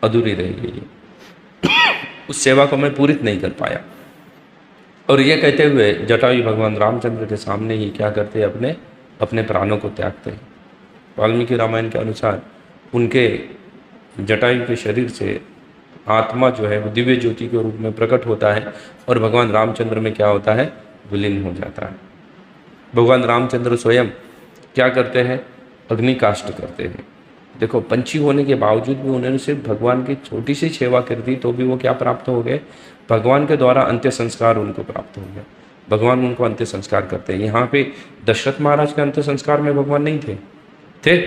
अधूरी रह गई, उस सेवा को मैं पूरित नहीं कर पाया। और ये कहते हुए जटायु भगवान रामचंद्र के सामने ही क्या करते हैं, अपने प्राणों को त्यागते हैं। वाल्मीकि रामायण के अनुसार उनके जटायु के शरीर से आत्मा जो है वो दिव्य ज्योति के रूप में प्रकट होता है और भगवान रामचंद्र में क्या होता है, विलीन हो जाता है। भगवान रामचंद्र स्वयं क्या करते हैं, अग्निकाष्ठ करते हैं। देखो, पंछी होने के बावजूद भी उन्होंने सिर्फ भगवान की छोटी सी सेवा कर दी, तो भी वो क्या प्राप्त हो गए? भगवान के द्वारा अंत्य संस्कार उनको प्राप्त हो गया। भगवान उनको अंत्य संस्कार करते हैं। यहाँ पे दशरथ महाराज के अंत्य संस्कार में भगवान नहीं थे? थे?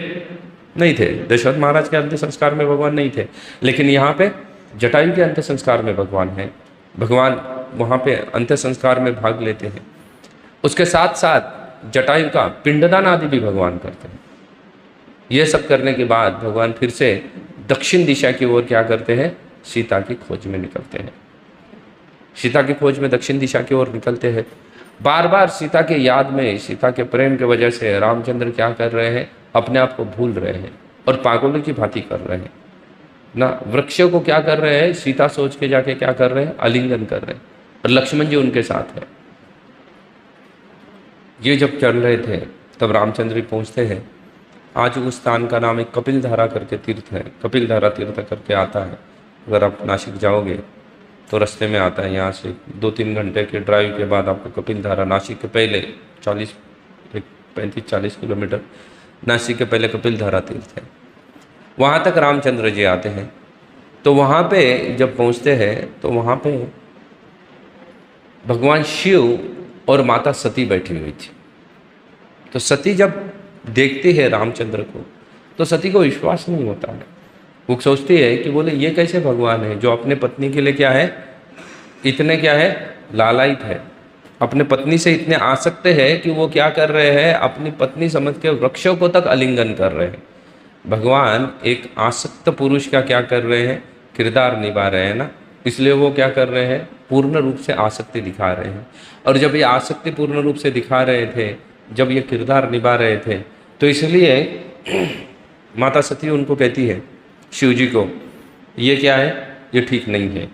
नहीं थे। दशरथ महाराज के अंत्य संस्कार में भगवान नहीं थे, लेकिन यहाँ पे जटायु के अंत्य संस्कार में भगवान है। भगवान वहाँ पे अंत्य संस्कार में भाग लेते हैं। उसके साथ साथ जटायु का पिंडदान आदि भी भगवान करते हैं। ये सब करने के बाद भगवान फिर से दक्षिण दिशा की ओर क्या करते हैं? सीता की खोज में निकलते हैं। सीता की खोज में दक्षिण दिशा की ओर निकलते हैं। बार बार सीता के याद में, सीता के प्रेम की वजह से रामचंद्र क्या कर रहे हैं? अपने आप को भूल रहे हैं और पागलों की भांति कर रहे हैं ना। वृक्षों को क्या कर रहे हैं? सीता सोच के जाके क्या कर रहे हैं? आलिंगन कर रहे हैं, और लक्ष्मण जी उनके साथ है। ये जब चल रहे थे तब रामचंद्र पहुँचते हैं। आज उस स्थान का नाम एक कपिलधारा करके तीर्थ है, कपिलधारा तीर्थ करके आता है। अगर आप नासिक जाओगे तो रास्ते में आता है, यहाँ से 2-3 घंटे के ड्राइव के बाद आपको कपिलधारा, नासिक के पहले 35-40 किलोमीटर नासिक के पहले कपिलधारा तीर्थ है। वहाँ तक रामचंद्र जी आते हैं। तो वहाँ पे जब पहुँचते हैं तो वहाँ पे भगवान शिव और माता सती बैठी हुई थी। तो सती जब देखती है रामचंद्र को तो सती को विश्वास नहीं होता है। वो सोचती है कि बोले ये कैसे भगवान है जो अपने पत्नी के लिए क्या है? इतने क्या है? लालायित है, अपने पत्नी से इतने आसक्त है कि वो क्या कर रहे हैं? अपनी पत्नी समझ के वृक्षों को तक आलिंगन कर रहे हैं। भगवान एक आसक्त पुरुष का क्या कर रहे हैं? किरदार निभा रहे हैं ना, इसलिए वो क्या कर रहे हैं? पूर्ण रूप से आसक्ति दिखा रहे हैं। और जब ये आसक्ति पूर्ण रूप से दिखा रहे थे, जब ये किरदार निभा रहे थे, तो इसलिए माता सती उनको कहती है, शिव जी को, ये क्या है? ये ठीक नहीं है,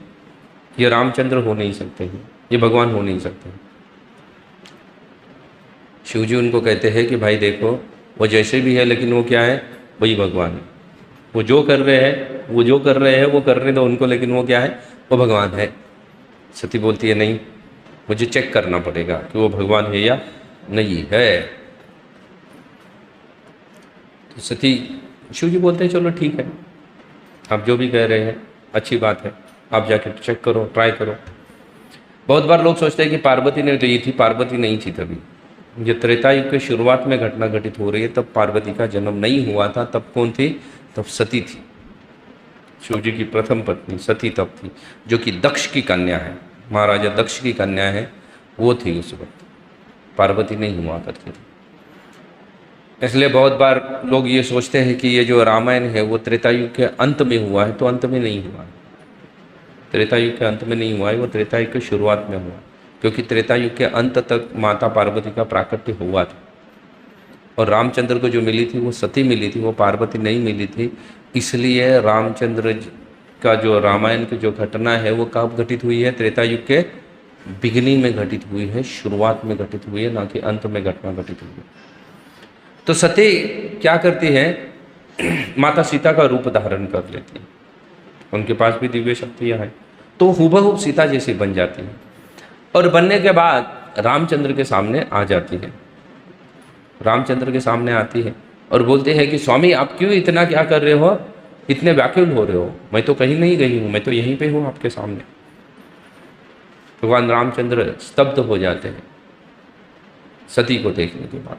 ये रामचंद्र हो नहीं सकते हैं, ये भगवान हो नहीं सकते। शिव जी उनको कहते हैं कि भाई देखो, वो जैसे भी है लेकिन वो क्या है? वही भगवान है। वो जो कर रहे हैं वो करने दो उनको, लेकिन वो क्या है? वो भगवान है। सती बोलती है नहीं, मुझे चेक करना पड़ेगा कि वो भगवान है या नहीं है। तो सती, शिव जी बोलते हैं चलो ठीक है, आप जो भी कह रहे हैं अच्छी बात है, आप जाके चेक करो, ट्राई करो। बहुत बार लोग सोचते हैं कि पार्वती ने तो ये थी, पार्वती नहीं थी। तभी ये त्रेता युग के शुरुआत में घटना घटित हो रही है, तब पार्वती का जन्म नहीं हुआ था। तब कौन थी? तब सती थी। शिव जी की प्रथम पत्नी सती तब थी, जो कि दक्ष की कन्या है, महाराजा दक्ष की कन्या है, वो थी उस वक्त। पार्वती नहीं हुआ करती थी। इसलिए बहुत बार लोग ये सोचते हैं कि ये जो रामायण है वो त्रेता युग के अंत में हुआ है, तो अंत में नहीं हुआ। त्रेता युग के अंत में नहीं हुआ है, वो त्रेता युग के शुरुआत में हुआ, क्योंकि त्रेता युग के अंत तक माता पार्वती का प्राकट्य हुआ था। और रामचंद्र को जो मिली थी वो सती मिली थी, वो पार्वती नहीं मिली थी। इसलिए रामचंद्र का जो रामायण की जो घटना है वो कब घटित हुई है? त्रेता युग के बिगिनिंग में घटित हुई है, शुरुआत में घटित हुई है, ना कि अंत में घटना घटित हुई है। तो सती क्या करती है? माता सीता का रूप धारण कर लेती है, उनके पास भी दिव्य शक्तियाँ हैं, तो हुबहू सीता जैसी बन जाती है। और बनने के बाद रामचंद्र के सामने आ जाती है। रामचंद्र के सामने आती है और बोलते हैं कि स्वामी आप क्यों इतना क्या कर रहे हो, इतने व्याकुल हो रहे हो? मैं तो कहीं नहीं गई हूँ, मैं तो यहीं पे हूँ आपके सामने। भगवान रामचंद्र स्तब्ध हो जाते हैं सती को देखने के बाद।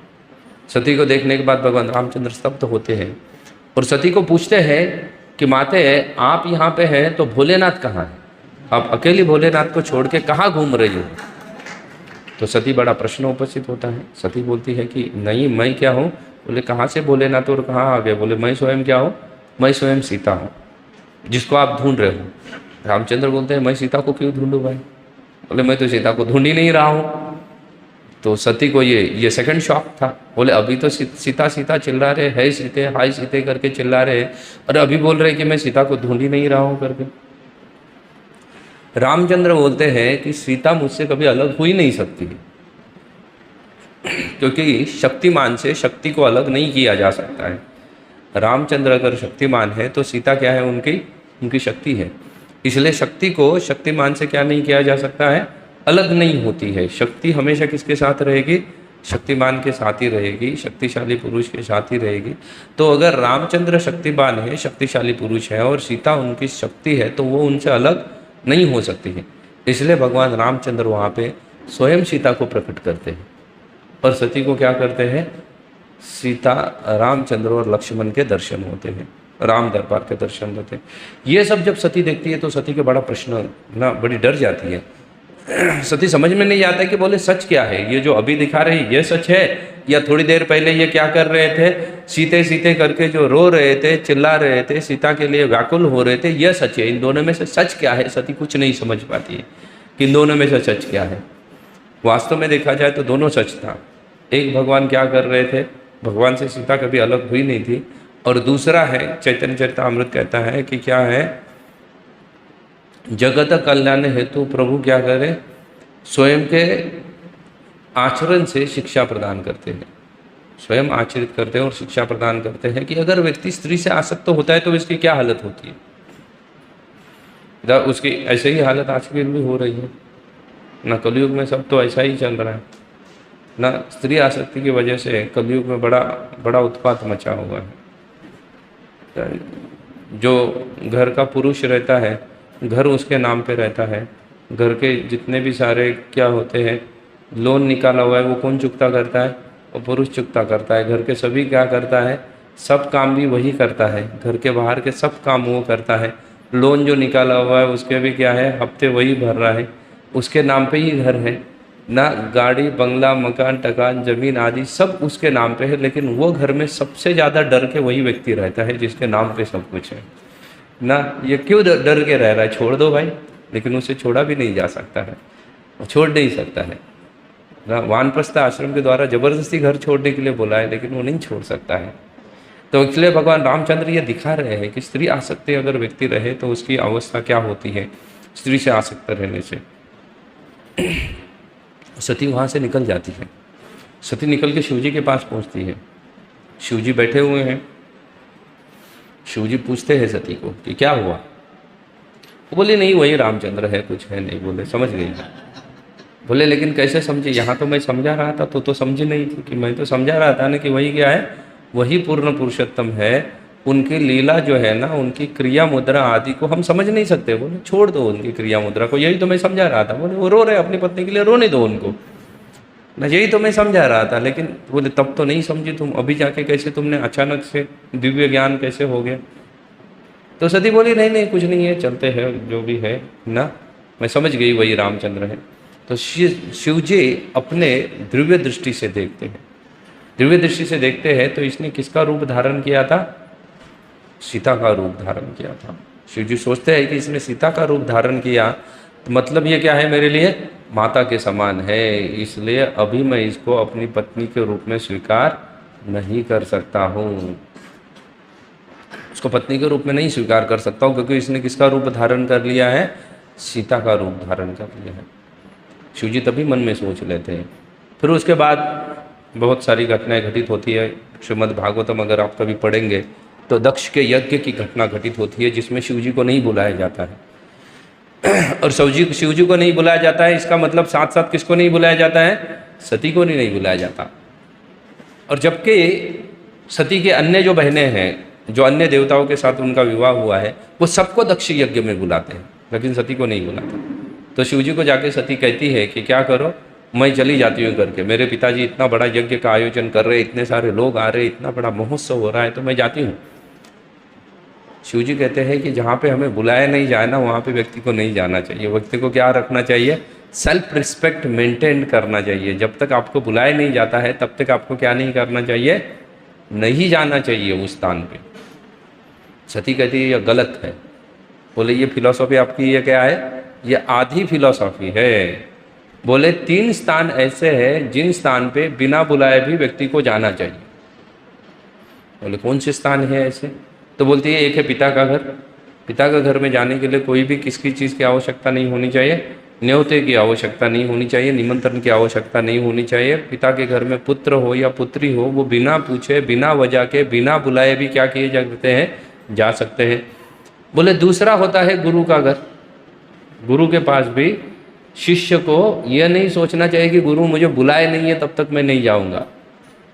सती को देखने के बाद भगवान रामचंद्र स्तब्ध होते हैं और सती को पूछते हैं कि माते आप यहाँ पे हैं तो भोलेनाथ कहाँ है? आप अकेली भोलेनाथ को छोड़ के कहाँ घूम रही हो? तो सती बड़ा प्रश्न उपस्थित होता है। सती बोलती है कि नहीं, मैं क्या हूँ? बोले कहाँ से भोलेनाथ और कहाँ आ गए? बोले मैं स्वयं क्या हूँ? मैं स्वयं सीता हूँ जिसको आप ढूंढ रहे हो। रामचंद्र बोलते हैं मैं सीता को क्यों ढूंढूं भाई? बोले मैं तो सीता को ढूंढ ही नहीं रहा हूँ। तो सती को ये सेकंड शॉक था। बोले अभी तो सीता सीता चिल्ला रहे हैं, सीते हाय सीते करके चिल्ला रहे हैं, और अभी बोल रहे हैं कि मैं सीता को ढूंढ ही नहीं रहा हूँ करके। रामचंद्र बोलते हैं कि सीता मुझसे कभी अलग हो ही नहीं सकती, क्योंकि शक्तिमान से शक्ति को अलग नहीं किया जा सकता है। रामचंद्र अगर शक्तिमान है तो सीता क्या है? उनकी शक्ति है। इसलिए शक्ति को शक्तिमान से क्या नहीं किया जा सकता है? अलग नहीं होती है। शक्ति हमेशा किसके साथ रहेगी? शक्तिमान के साथ ही रहेगी, शक्तिशाली पुरुष के साथ ही रहेगी। तो अगर रामचंद्र शक्तिमान है, शक्तिशाली पुरुष है, और सीता उनकी शक्ति है, तो वो उनसे अलग नहीं हो सकती है। इसलिए भगवान रामचंद्र वहाँ पे स्वयं सीता को प्रकट करते हैं और सती को क्या करते हैं, सीता, रामचंद्र और लक्ष्मण के दर्शन होते हैं, राम दरबार के दर्शन होते हैं। ये सब जब सती देखती है तो सती के बड़ा प्रश्न ना, बड़ी डर जाती है। सती समझ में नहीं आता कि बोले सच क्या है, ये जो अभी दिखा रहे ये सच है, या थोड़ी देर पहले ये क्या कर रहे थे, सीते सीते करके जो रो रहे थे, चिल्ला रहे थे, सीता के लिए व्याकुल हो रहे थे, ये सच है। इन दोनों में से सच क्या है, सती कुछ नहीं समझ पाती है कि इन दोनों में से सच क्या है। वास्तव में देखा जाए तो दोनों सच था। एक, भगवान क्या कर रहे थे, भगवान से सीता कभी अलग हुई नहीं थी, और दूसरा है, चैतन्य चरितामृत कहता है कि क्या है, जगत कल्याण हेतु प्रभु क्या करे, स्वयं के आचरण से शिक्षा प्रदान करते हैं, स्वयं आचरित करते हैं और शिक्षा प्रदान करते हैं कि अगर व्यक्ति स्त्री से आसक्त होता है तो इसकी क्या हालत होती है। उसकी ऐसे ही हालत आज के भी हो रही है ना, कलयुग में सब तो ऐसा ही चल रहा है ना। स्त्री आसक्ति की वजह से कलयुग में बड़ा उत्पात मचा हुआ है। जो घर का पुरुष रहता है, घर उसके नाम पे रहता है, घर के जितने भी सारे क्या होते हैं, लोन निकाला हुआ है, वो कौन चुकता करता है, वो पुरुष चुकता करता है। घर के सभी क्या करता है, सब काम भी वही करता है, घर के बाहर के सब काम वो करता है। लोन जो निकाला हुआ है उसके भी क्या है, हफ्ते वही भर रहा है, उसके नाम पे ही घर है ना, गाड़ी बंगला मकान टकान जमीन आदि सब उसके नाम पे है, लेकिन वो घर में सबसे ज़्यादा डर के वही व्यक्ति रहता है जिसके नाम पे सब कुछ है ना। ये क्यों डर के रह रहा है, छोड़ दो भाई, लेकिन उसे छोड़ा भी नहीं जा सकता है, छोड़ नहीं सकता है ना। वानप्रस्थ आश्रम के द्वारा जबरदस्ती घर छोड़ने के लिए बोला है, लेकिन वो नहीं छोड़ सकता है। तो इसलिए भगवान रामचंद्र ये दिखा रहे हैं कि स्त्री आसक्त अगर व्यक्ति रहे तो उसकी अवस्था क्या होती है स्त्री से आसक्त रहने से। सती वहाँ से निकल जाती है, सती निकल के शिवजी के पास पहुँचती है। शिवजी बैठे हुए हैं, शिवजी पूछते हैं सती को कि क्या हुआ। वो बोले नहीं, वही रामचंद्र है, कुछ है नहीं। बोले समझ गई। बोले लेकिन कैसे समझे, यहाँ तो मैं समझा रहा था, तो समझी नहीं थी। कि मैं तो समझा रहा था ना कि वही क्या है, वही पूर्ण पुरुषोत्तम है। उनकी लीला जो है ना, उनकी क्रिया मुद्रा आदि को हम समझ नहीं सकते। बोले छोड़ दो उनकी क्रिया मुद्रा को, यही तो मैं समझा रहा था। बोले वो रो रहे अपनी पत्नी के लिए, रोने दो उनको ना, यही तो मैं समझा रहा था। लेकिन बोले तब तो नहीं समझी तुम, अभी जाके कैसे तुमने अचानक से दिव्य ज्ञान कैसे हो गया। तो सती बोली नहीं नहीं कुछ नहीं है, चलते हैं जो भी है ना, मैं समझ गई वही रामचंद्र है। तो शिवजी अपने दिव्य दृष्टि से देखते हैं, दिव्य दृष्टि से देखते हैं। तो इसने किसका रूप धारण किया था, सीता का रूप धारण किया था। शिवजी सोचते हैं कि इसने सीता का रूप धारण किया, तो मतलब ये क्या है, मेरे लिए माता के समान है, इसलिए अभी मैं इसको अपनी पत्नी के रूप में स्वीकार नहीं कर सकता हूँ, उसको पत्नी के रूप में नहीं स्वीकार कर सकता हूँ, क्योंकि इसने किसका रूप धारण कर लिया है, सीता का रूप धारण कर लिया है। शिवजी तभी मन में सोच लेते हैं। फिर उसके बाद बहुत सारी घटनाएं घटित होती है। श्रीमद् भागवतम अगर आप कभी पढ़ेंगे तो दक्ष के यज्ञ की घटना घटित होती है, जिसमें शिवजी को नहीं बुलाया जाता है। और शिवजी को नहीं बुलाया जाता है, इसका मतलब साथ साथ किसको नहीं बुलाया जाता है, सती को नहीं बुलाया जाता। और जबकि सती के अन्य जो बहनें हैं, जो अन्य देवताओं के साथ उनका विवाह हुआ है, वो सबको दक्ष यज्ञ में बुलाते हैं, लेकिन सती को नहीं बुलाते। तो शिवजी को जाके सती कहती है कि क्या करो, मैं चली जाती हूँ करके, मेरे पिताजी इतना बड़ा यज्ञ का आयोजन कर रहे, इतने सारे लोग आ रहे, इतना बड़ा महोत्सव हो रहा है, तो मैं जाती हूँ। शिवजी कहते हैं कि जहाँ पे हमें बुलाया नहीं जाए ना, वहाँ पे व्यक्ति को नहीं जाना चाहिए। व्यक्ति को क्या रखना चाहिए, सेल्फ रिस्पेक्ट मेंटेन करना चाहिए। जब तक आपको बुलाया नहीं जाता है तब तक आपको क्या नहीं करना चाहिए, नहीं जाना चाहिए उस स्थान पे। सती कहती है ये गलत है। बोले ये फिलॉसफी आपकी ये क्या है, ये आधी फिलॉसफी है। बोले 3 स्थान ऐसे हैं जिन स्थान पे बिना बुलाए भी व्यक्ति को जाना चाहिए। बोले कौन से स्थान है ऐसे, तो बोलती है एक है पिता का घर। पिता का घर में जाने के लिए कोई भी किसकी चीज़ की आवश्यकता नहीं होनी चाहिए, न्योते की आवश्यकता नहीं होनी चाहिए, निमंत्रण की आवश्यकता नहीं होनी चाहिए। पिता के घर में पुत्र हो या पुत्री हो, वो बिना पूछे, बिना वजह के, बिना बुलाए भी क्या किए जा सकते हैं, जा सकते हैं। बोले दूसरा होता है गुरु का घर। गुरु के पास भी शिष्य को यह नहीं सोचना चाहिए कि गुरु मुझे बुलाए नहीं है तब तक मैं नहीं जाऊंगा।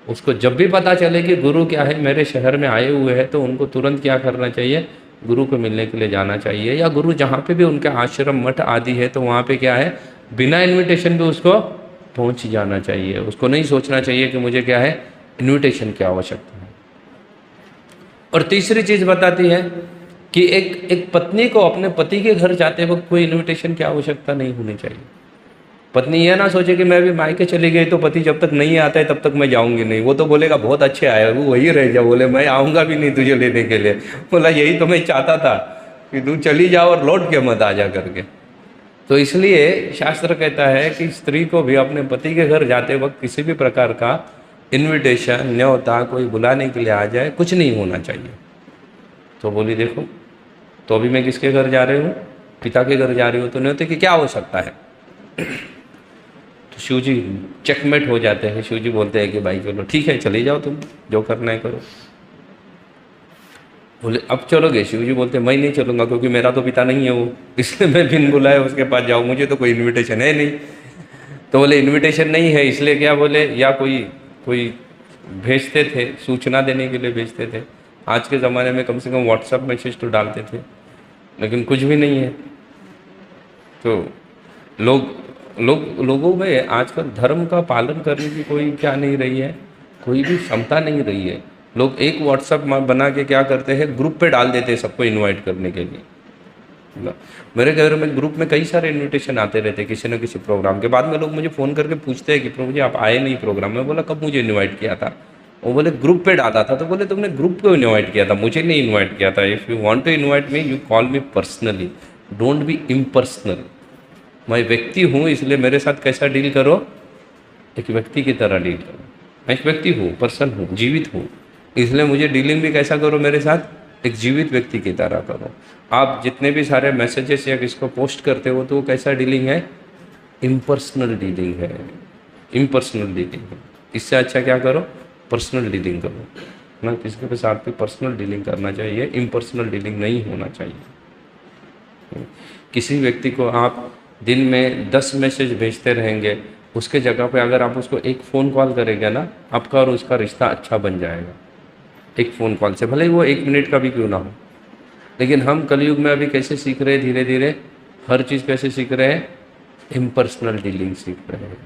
उसको जब भी पता चले कि गुरु क्या है, मेरे शहर में आए हुए हैं, तो उनको तुरंत क्या करना चाहिए, गुरु को मिलने के लिए जाना चाहिए। या गुरु जहाँ पे भी उनके आश्रम मठ आदि है तो वहाँ पे क्या है, बिना इन्विटेशन भी उसको पहुँच जाना चाहिए। उसको नहीं सोचना चाहिए कि मुझे क्या है, इन्विटेशन की आवश्यकता है। और तीसरी चीज़ बताती है कि एक पत्नी को अपने पति के घर जाते वक्त कोई इन्विटेशन की आवश्यकता नहीं होनी चाहिए। पत्नी यह ना सोचे कि मैं अभी मायके चली गई तो पति जब तक नहीं आता है तब तक मैं जाऊंगी नहीं। वो तो बोलेगा बहुत अच्छे आए, वो वही रह जा, बोले मैं आऊँगा भी नहीं तुझे लेने के लिए। बोला यही तो मैं चाहता था कि तू चली जाओ और लौट के मत आ जा करके। तो इसलिए शास्त्र कहता है कि स्त्री को भी अपने पति के घर जाते वक्त किसी भी प्रकार का इन्विटेशन, न्योता, कोई बुलाने के लिए आ जाए, कुछ नहीं होना चाहिए। तो बोली देखो, तो अभी मैं किसके घर जा रही हूँ, पिता के घर जा रही हूँ, तो न्योते की क्या आवश्यकता है। तो शिव जी चेकमेट हो जाते हैं। शिव जी बोलते हैं कि भाई चलो ठीक है, चले जाओ, तुम जो करना है करो। बोले अब चलोगे, शिव जी बोलते मैं नहीं चलूँगा क्योंकि मेरा तो पिता नहीं है वो, इसलिए मैं बिन बुलाए उसके पास जाऊँ, मुझे तो कोई इन्विटेशन है नहीं। तो बोले इन्विटेशन नहीं है इसलिए क्या, बोले या कोई भेजते थे, सूचना देने के लिए भेजते थे। आज के ज़माने में कम से कम व्हाट्सएप मैसेज तो डालते थे, लेकिन कुछ भी नहीं है। तो लोगों में आजकल धर्म का पालन करने की कोई क्या नहीं रही है, कोई भी क्षमता नहीं रही है। लोग एक व्हाट्सएप बना के क्या करते हैं, ग्रुप पे डाल देते हैं सबको इनवाइट करने के लिए। मेरे घर में ग्रुप में कई सारे इनविटेशन आते रहते हैं किसी न किसी प्रोग्राम के। बाद में लोग मुझे फ़ोन करके पूछते हैं कि प्रभु जी आप आए नहीं प्रोग्राम में। बोला कब मुझे इन्वाइट किया था। वो बोले ग्रुप पे डाला था। तो बोले तुमने ग्रुप को इन्वाइट किया था, मुझे नहीं इन्वाइट किया था। If you want to invite me you call me personally, don't be impersonal. मैं व्यक्ति हूँ, इसलिए मेरे साथ कैसा डील करो, एक व्यक्ति की तरह डील करो। मैं एक व्यक्ति हूँ, पर्सन हूँ, जीवित हूँ, इसलिए मुझे डीलिंग भी कैसा करो मेरे साथ, एक जीवित व्यक्ति की तरह करो। आप जितने भी सारे मैसेजेस या किसको पोस्ट करते हो तो वो कैसा डीलिंग है, इम्पर्सनल डीलिंग है, इम्पर्सनल डीलिंग है। इससे अच्छा क्या करो, पर्सनल डीलिंग करो ना। किसी के साथ भी पर्सनल डीलिंग करना चाहिए, इम्पर्सनल डीलिंग नहीं होना चाहिए। किसी व्यक्ति को आप दिन में 10 मैसेज भेजते रहेंगे, उसके जगह पे अगर आप उसको एक फ़ोन कॉल करेंगे ना, आपका और उसका रिश्ता अच्छा बन जाएगा। एक फ़ोन कॉल से, भले ही वो 1 मिनट का भी क्यों ना हो। लेकिन हम कलयुग में अभी कैसे सीख रहे हैं, धीरे धीरे हर चीज़ कैसे सीख रहे हैं, इम्पर्सनल डीलिंग सीख रहे हैं,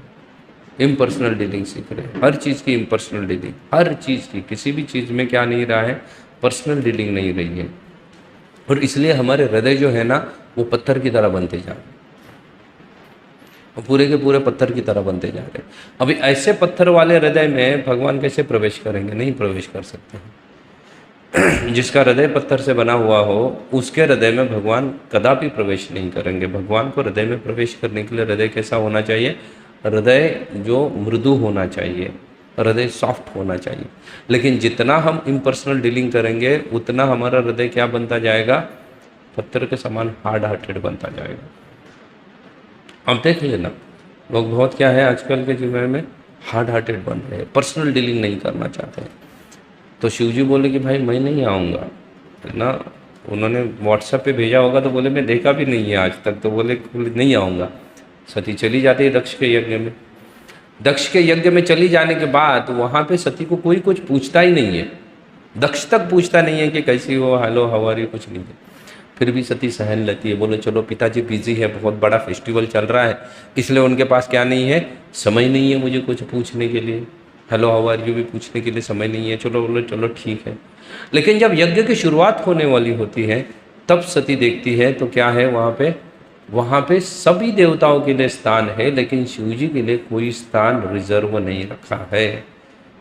इम्पर्सनल डीलिंग सीख रहे हैं। हर चीज़ की इम्पर्सनल डीलिंग, हर चीज़ की, किसी भी चीज़ में क्या नहीं रहा है, पर्सनल डीलिंग नहीं रही है। और इसलिए हमारे हृदय जो है ना वो पत्थर की तरह बनते जा रहे हैं, पूरे के पूरे पत्थर की तरह बनते जा रहे हैं। अभी ऐसे पत्थर वाले हृदय में भगवान कैसे प्रवेश करेंगे, नहीं प्रवेश कर सकते हैं। जिसका हृदय पत्थर से बना हुआ हो उसके हृदय में भगवान कदापि प्रवेश नहीं करेंगे। भगवान को हृदय में प्रवेश करने के लिए हृदय कैसा होना चाहिए, हृदय जो मृदु होना चाहिए, हृदय सॉफ्ट होना चाहिए। लेकिन जितना हम इम्पर्सनल डीलिंग करेंगे उतना हमारा हृदय क्या बनता जाएगा, पत्थर के समान हार्ड हार्टेड बनता जाएगा। अब देख लेना, लोग बहुत क्या है आजकल के जीवन में हार्ड हार्टेड बन रहे हैं, पर्सनल डीलिंग नहीं करना चाहते हैं। तो शिवजी बोले कि भाई मैं नहीं आऊँगा ना। उन्होंने व्हाट्सएप पे भेजा होगा तो बोले मैं देखा भी नहीं है आज तक, तो बोले नहीं आऊँगा। सती चली जाती है दक्ष के यज्ञ में। दक्ष के यज्ञ में चली जाने के बाद वहाँ पे सती को कोई कुछ पूछता ही नहीं है, दक्ष तक पूछता नहीं है कि कैसी हो, हेलो हाउ आर यू, कुछ नहीं है। फिर भी सती सहन लेती है। बोले चलो पिताजी बिजी है, बहुत बड़ा फेस्टिवल चल रहा है, इसलिए उनके पास क्या नहीं है, समय नहीं है मुझे कुछ पूछने के लिए, हेलो हाउ आर यू भी पूछने के लिए समय नहीं है। चलो बोलो चलो ठीक है। लेकिन जब यज्ञ की शुरुआत होने वाली होती है तब सती देखती है तो क्या है वहाँ पे सभी देवताओं के लिए स्थान है, लेकिन शिवजी के लिए कोई स्थान रिजर्व नहीं रखा है।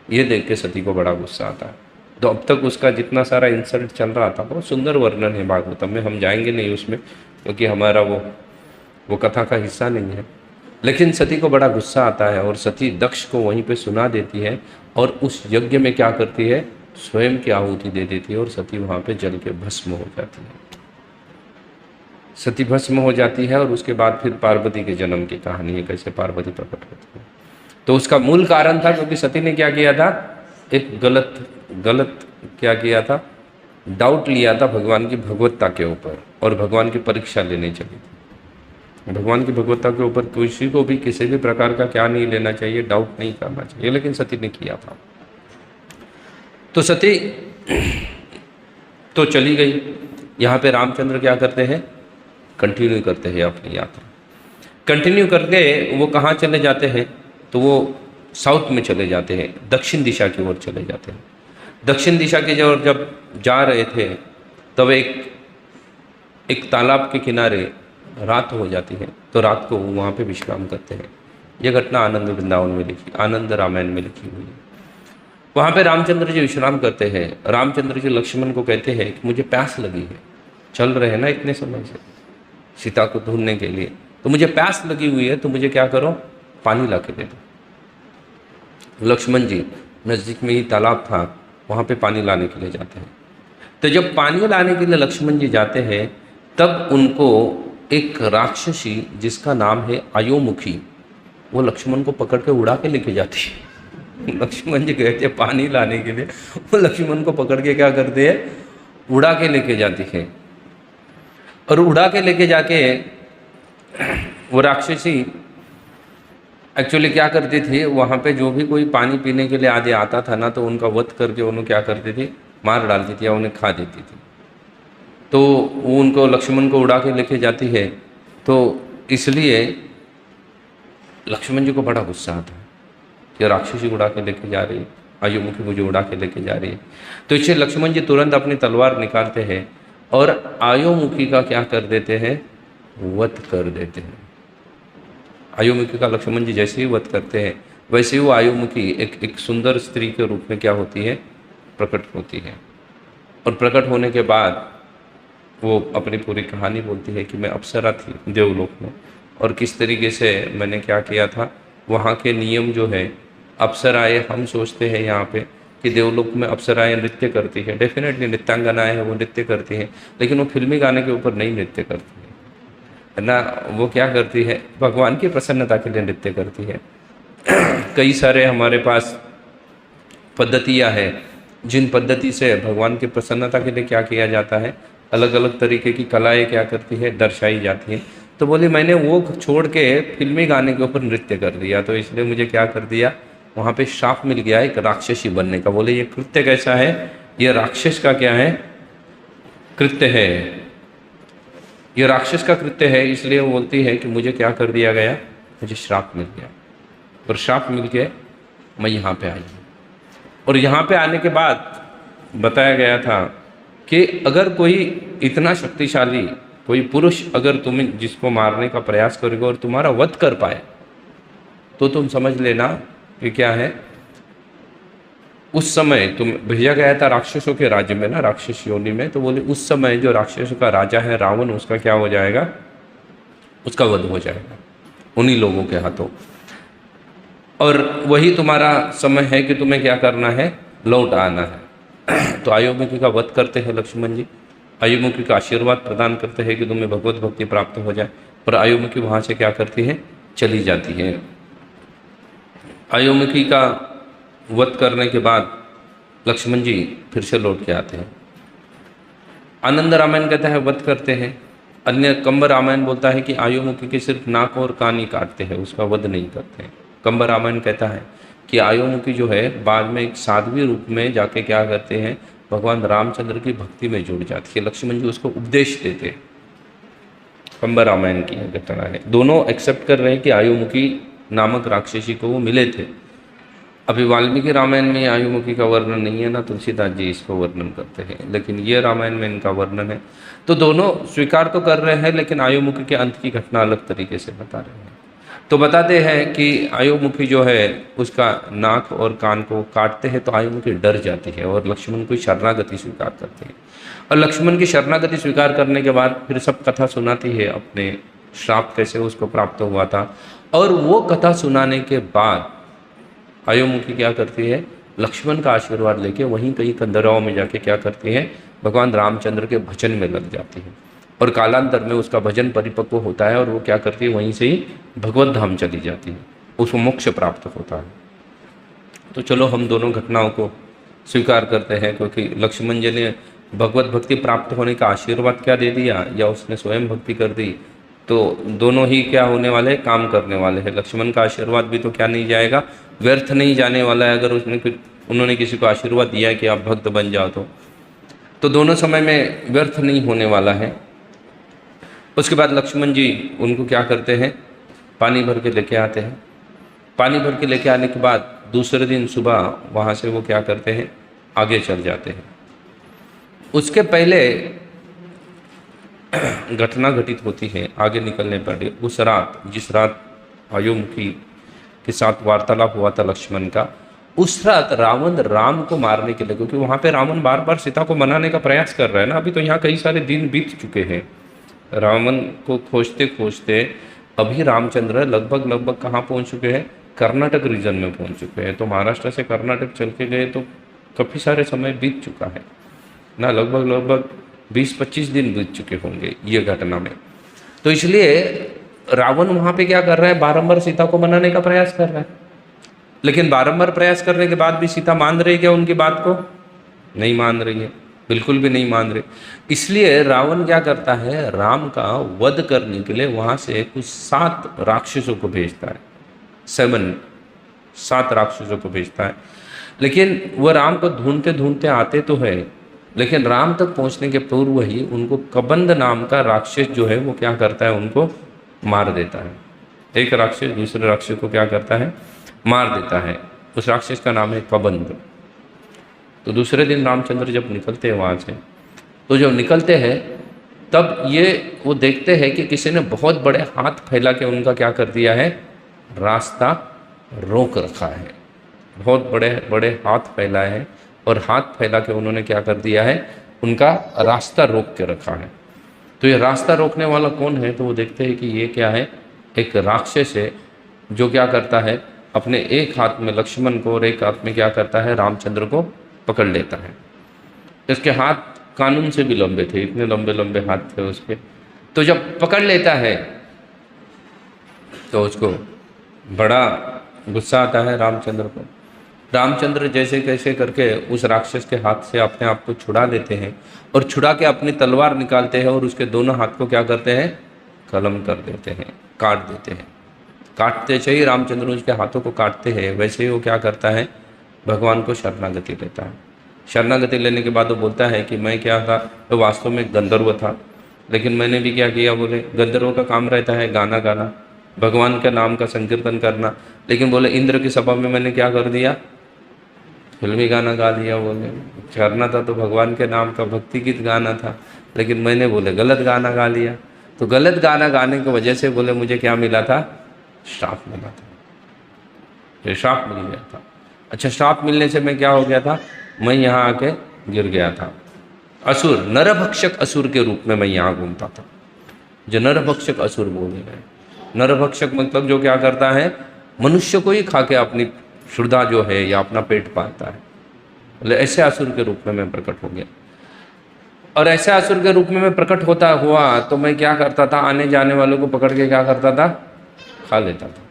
ये देख के सती को बड़ा गुस्सा आता है। तो अब तक उसका जितना सारा इंसल्ट चल रहा था, बहुत सुंदर वर्णन है भागवतम में, हम जाएंगे नहीं उसमें क्योंकि हमारा वो कथा का हिस्सा नहीं है। लेकिन सती को बड़ा गुस्सा आता है और सती दक्ष को वहीं पे सुना देती है और उस यज्ञ में क्या करती है, स्वयं की आहुति दे देती है और सती वहाँ पे जल के भस्म हो जाती है। सती भस्म हो जाती है और उसके बाद फिर पार्वती के जन्म की कहानी है, कैसे पार्वती प्रकट होती है। तो उसका मूल कारण था क्योंकि सती ने क्या किया था, एक गलत क्या किया था, डाउट लिया था भगवान की भगवत्ता के ऊपर और भगवान की परीक्षा लेने चली थी। भगवान की भगवत्ता के ऊपर किसी को भी किसी भी प्रकार का क्या नहीं लेना चाहिए, डाउट नहीं करना चाहिए, लेकिन सती ने किया था। तो सती तो चली गई। यहाँ पे रामचंद्र क्या करते हैं, कंटिन्यू करते हैं अपनी यात्रा। कंटिन्यू करके वो कहाँ चले जाते हैं, तो वो साउथ में चले जाते हैं, दक्षिण दिशा की ओर चले जाते हैं। दक्षिण दिशा की ओर जब जा रहे थे तब एक तालाब के किनारे रात हो जाती है, तो रात को वहाँ पे विश्राम करते हैं। यह घटना आनंद वृंदावन में लिखी, आनंद रामायण में लिखी हुई है। वहाँ पे रामचंद्र जी विश्राम करते हैं। रामचंद्र जी लक्ष्मण को कहते हैं कि मुझे प्यास लगी है, चल रहे हैं ना इतने समय से सीता को ढूंढने के लिए, तो मुझे प्यास लगी हुई है, तो मुझे क्या करो, पानी ला के दे दो। लक्ष्मण जी नज़दीक में ही तालाब था, वहाँ पे पानी लाने के लिए जाते हैं। तो जब पानी लाने के लिए लक्ष्मण जी जाते हैं, तब उनको एक राक्षसी जिसका नाम है आयोमुखी, वो लक्ष्मण को पकड़ के उड़ा के लेके जाती है। लक्ष्मण जी गए थे पानी लाने के लिए, वो लक्ष्मण को पकड़ के क्या करते हैं, उड़ा के लेके जाती है। और उड़ा के लेके जाके वो राक्षसी एक्चुअली क्या करती थी, वहाँ पे जो भी कोई पानी पीने के लिए आदि आता था ना, तो उनका वध करके उन्हें क्या करती थी, मार डालती थी या उन्हें खा देती थी। तो वो उनको लक्ष्मण को उड़ा के लेके जाती है, तो इसलिए लक्ष्मण जी को बड़ा गुस्सा आता है कि राक्षसी उड़ा के लेके जा रही है, आयुमुखी मुझे उड़ा के लेके जा रही है। तो इससे लक्ष्मण जी तुरंत अपनी तलवार निकालते हैं और आयुमुखी का क्या कर देते हैं, वध कर देते हैं। आयुमुखी का लक्ष्मण जी जैसे ही वध करते हैं, वैसे ही वो आयुमुखी एक सुंदर स्त्री के रूप में क्या होती है, प्रकट होती है। और प्रकट होने के बाद वो अपनी पूरी कहानी बोलती है कि मैं अप्सरा थी देवलोक में, और किस तरीके से मैंने क्या किया था। वहाँ के नियम जो है, अप्सराएँ हम सोचते हैं यहाँ पे कि देवलोक में अप्सराएँ नृत्य करती है, डेफिनेटली नृत्यांगनाएँ हैं वो नृत्य करती हैं, लेकिन वो फिल्मी गाने के ऊपर नहीं नृत्य करती है ना। वो क्या करती है, भगवान की प्रसन्नता के लिए नृत्य करती है। कई सारे हमारे पास पद्धतियाँ हैं जिन पद्धति से भगवान की प्रसन्नता के लिए क्या किया जाता है, अलग अलग तरीके की कलाएँ क्या करती है, दर्शाई जाती है। तो बोली मैंने वो छोड़ के फिल्मी गाने के ऊपर नृत्य कर दिया, तो इसलिए मुझे क्या कर दिया, वहाँ पे श्राप मिल गया एक राक्षसी बनने का। बोले ये कृत्य कैसा है, ये राक्षस का क्या है, कृत्य है, ये राक्षस का कृत्य है। इसलिए वो बोलती है कि मुझे क्या कर दिया गया, मुझे श्राप मिल गया, और श्राप मिल के मैं यहाँ पे आई। और यहाँ पे आने के बाद बताया गया था कि अगर कोई इतना शक्तिशाली कोई पुरुष अगर तुम्हें जिसको मारने का प्रयास करेगा और तुम्हारा वध कर पाए, तो तुम समझ लेना कि क्या है, उस समय तुम भेजा गया था राक्षसों के राज्य में ना, राक्षस योनि में। तो बोले उस समय जो राक्षसों का राजा है रावण, उसका क्या हो जाएगा, उसका वध हो जाएगा उन्हीं लोगों के हाथों। और वही तुम्हारा समय है कि तुम्हें क्या करना है, लौट आना है। तो आयुमुखी का वध करते हैं लक्ष्मण जी, आयुमुखी का आशीर्वाद प्रदान करते हैं कि तुम्हें भगवत भक्ति प्राप्त हो जाए। और आयुमुखी वहाँ से क्या करती है, चली जाती है। आयुमुखी का वध करने के बाद लक्ष्मण जी फिर से लौट के आते हैं। आनंद रामायण कहता है वध करते हैं, अन्य कंब रामायण बोलता है कि आयुमुखी के सिर्फ नाक और कान ही काटते हैं, उसका वध नहीं करते हैं। कंब रामायण कहता है कि आयुमुखी जो है बाद में एक साध्वी रूप में जाके क्या करते हैं, भगवान रामचंद्र की भक्ति में जुड़ जाती है। लक्ष्मण जी उसको उपदेश देते हैं। कंब रामायण की घटना है। दोनों एक्सेप्ट कर रहे हैं कि आयुमुखी नामक राक्षसी को वो मिले थे। अभी वाल्मीकि रामायण में आयुमुखी का वर्णन नहीं है ना, तुलसीदास जी इसको वर्णन करते हैं, लेकिन ये रामायण में इनका वर्णन है। तो दोनों स्वीकार तो कर रहे हैं, लेकिन आयुमुखी के अंत की घटना अलग तरीके से बता रहे हैं। तो बताते हैं कि आयुमुखी जो है उसका नाक और कान को काटते हैं, तो आयुमुखी डर जाती है और लक्ष्मण को शरणागति स्वीकार करते हैं। और लक्ष्मण की शरणागति स्वीकार करने के बाद फिर सब कथा सुनाती है, अपने श्राप कैसे उसको प्राप्त हुआ था। और वो कथा सुनाने के बाद आयुमुखी क्या करती है, लक्ष्मण का आशीर्वाद लेके वहीं कहीं कंदराओं में जाके क्या करती है, भगवान रामचंद्र के भजन में लग जाती है। और कालांतर में उसका भजन परिपक्व होता है और वो क्या करती है, वहीं से ही भगवत धाम चली जाती है, उसको मोक्ष प्राप्त होता है। तो चलो हम दोनों घटनाओं को स्वीकार करते हैं, क्योंकि लक्ष्मण जी ने भगवत भक्ति प्राप्त होने का आशीर्वाद क्या दे दिया, या उसने स्वयं भक्ति कर दी, तो दोनों ही क्या होने वाले हैं, काम करने वाले हैं। लक्ष्मण का आशीर्वाद भी तो क्या नहीं जाएगा, व्यर्थ नहीं जाने वाला है। अगर उन्होंने किसी को आशीर्वाद दिया है कि आप भक्त बन जाओ तो दोनों समय में व्यर्थ नहीं होने वाला है। उसके बाद लक्ष्मण जी उनको क्या करते हैं, पानी भर के लेके आते हैं। पानी भर के लेके आने के बाद दूसरे दिन सुबह वहाँ से वो क्या करते हैं, आगे चल जाते हैं। उसके पहले घटना घटित होती है आगे निकलने पर। उस रात, जिस रात अयोमुखी के साथ वार्तालाप हुआ था लक्ष्मण का, उस रात रावण राम को मारने के लिए, क्योंकि वहाँ पे रावण बार बार सीता को मनाने का प्रयास कर रहा है ना। अभी तो यहाँ कई सारे दिन बीत चुके हैं रावण को खोजते खोजते। अभी रामचंद्र लगभग कहाँ पहुँच चुके हैं, कर्नाटक रीजन में पहुँच चुके हैं। तो महाराष्ट्र से कर्नाटक चल के गए तो काफ़ी सारे समय बीत चुका है ना, लगभग 20-25 दिन बीत चुके होंगे ये घटना में। तो इसलिए रावण वहाँ पे क्या कर रहा है, बारंबार सीता को मनाने का प्रयास कर रहा है। लेकिन बारंबार प्रयास करने के बाद भी सीता मान रही है क्या उनकी बात को? नहीं मान रही है, बिल्कुल भी नहीं मान रही। इसलिए रावण क्या करता है, राम का वध करने के लिए वहाँ से कुछ 7 राक्षसों को भेजता है। 7 राक्षसों को भेजता है। लेकिन वह राम को ढूंढते ढूंढते आते तो है, लेकिन राम तक पहुंचने के पूर्व ही उनको कबंध नाम का राक्षस जो है वो क्या करता है, उनको मार देता है। एक राक्षस दूसरे राक्षस को क्या करता है, मार देता है। उस राक्षस का नाम है कबंध। तो दूसरे दिन रामचंद्र जब निकलते हैं वहाँ से, तो जब निकलते हैं तब ये वो देखते हैं कि किसी ने बहुत बड़े हाथ फैला के उनका क्या कर दिया है, रास्ता रोक रखा है। बहुत बड़े बड़े हाथ फैलाए हैं और हाथ फैला के उन्होंने क्या कर दिया है, उनका रास्ता रोक के रखा है। तो ये रास्ता रोकने वाला कौन है, तो वो देखते हैं कि ये क्या है, एक राक्षस है जो क्या करता है, अपने एक हाथ में लक्ष्मण को और एक हाथ में क्या करता है, रामचंद्र को पकड़ लेता है। इसके हाथ कानून से भी लंबे थे, इतने लंबे लंबे हाथ थे उसके। तो जब पकड़ लेता है तो उसको बड़ा गुस्सा आता है रामचंद्र को। रामचंद्र जैसे कैसे करके उस राक्षस के हाथ से अपने आप को छुड़ा लेते हैं और छुड़ा के अपनी तलवार निकालते हैं और उसके दोनों हाथ को क्या करते हैं, कलम कर देते हैं, काट देते हैं। काटते चाहिए रामचंद्र उसके हाथों को काटते हैं, वैसे ही वो क्या करता है, भगवान को शरणागति लेता है। शरणागति लेने के बाद वो बोलता है कि मैं क्या था, तो वास्तव में गंधर्व था, लेकिन मैंने भी क्या किया, बोले गंधर्व का काम रहता है गाना गाना, भगवान के नाम का संकीर्तन करना। लेकिन बोले इंद्र की सभा में मैंने क्या कर दिया, फिल्मी गाना गा दिया। बोले करना था तो भगवान के नाम का भक्ति गीत गाना था, लेकिन मैंने बोले गलत गाना गा लिया। तो गलत गाना गाने की वजह से बोले मुझे क्या मिला था, श्राप मिला था, ये श्राप मिल गया था। अच्छा, श्राप मिलने से मैं क्या हो गया था, मैं यहाँ आके गिर गया था। असुर, नरभक्षक असुर के रूप में मैं यहाँ घूमता था, जो नरभक्षक असुर बोले गए। नरभक्षक मतलब जो क्या करता है, मनुष्य को ही खा के अपनी क्षुधा जो है या अपना पेट पालता है। बोले ऐसे असुर के रूप में मैं प्रकट हो गया। और ऐसे असुर के रूप में मैं प्रकट होता हुआ तो मैं क्या करता था, आने जाने वालों को पकड़ के क्या करता था, खा लेता था।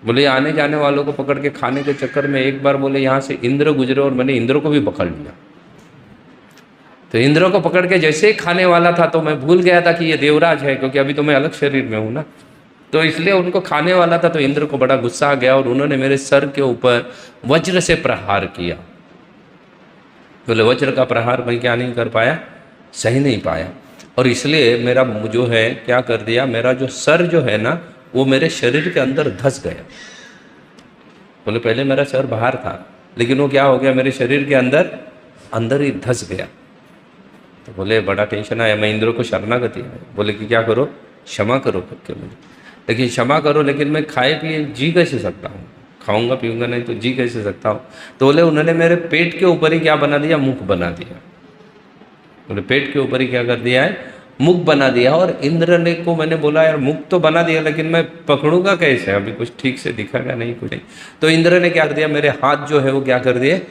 बोले आने जाने वालों को पकड़ के खाने के चक्कर में एक बार बोले यहाँ से इंद्र गुजरे और मैंने इंद्र को भी पकड़ लिया। तो इंद्र को पकड़ के जैसे ही खाने वाला था तो मैं भूल गया था कि ये देवराज है, क्योंकि अभी तो मैं अलग शरीर में हूँ ना। तो इसलिए उनको खाने वाला था, तो इंद्र को बड़ा गुस्सा आ गया और उन्होंने मेरे सर के ऊपर वज्र से प्रहार किया। बोले वज्र का प्रहार मैं क्या नहीं कर पाया, सही नहीं पाया, और इसलिए मेरा जो है क्या कर दिया, मेरा जो सर जो है ना वो मेरे शरीर के अंदर धंस गया। बोले पहले मेरा सर बाहर था, लेकिन वो क्या हो गया, मेरे शरीर के अंदर ही धंस गया। तो बोले बड़ा टेंशन आया, मैं इंद्र को शरणागति आया। बोले कि क्या करो, क्षमा करो करके मुझे, लेकिन क्षमा करो, लेकिन मैं खाए पिए जी कैसे सकता हूँ, खाऊंगा पीऊंगा नहीं तो जी कैसे सकता हूँ। तो बोले उन्होंने मेरे पेट के ऊपर ही क्या बना दिया, मुख बना दिया। बोले पेट के ऊपर ही क्या कर दिया है, मुख बना दिया। और इंद्र ने को मैंने बोला यार मुख तो बना दिया, लेकिन मैं पकड़ूंगा कैसे, अभी कुछ ठीक से दिखागा नहीं कुछ नहीं। तो इंद्र ने क्या कर दिया, मेरे हाथ जो है वो क्या कर दिए,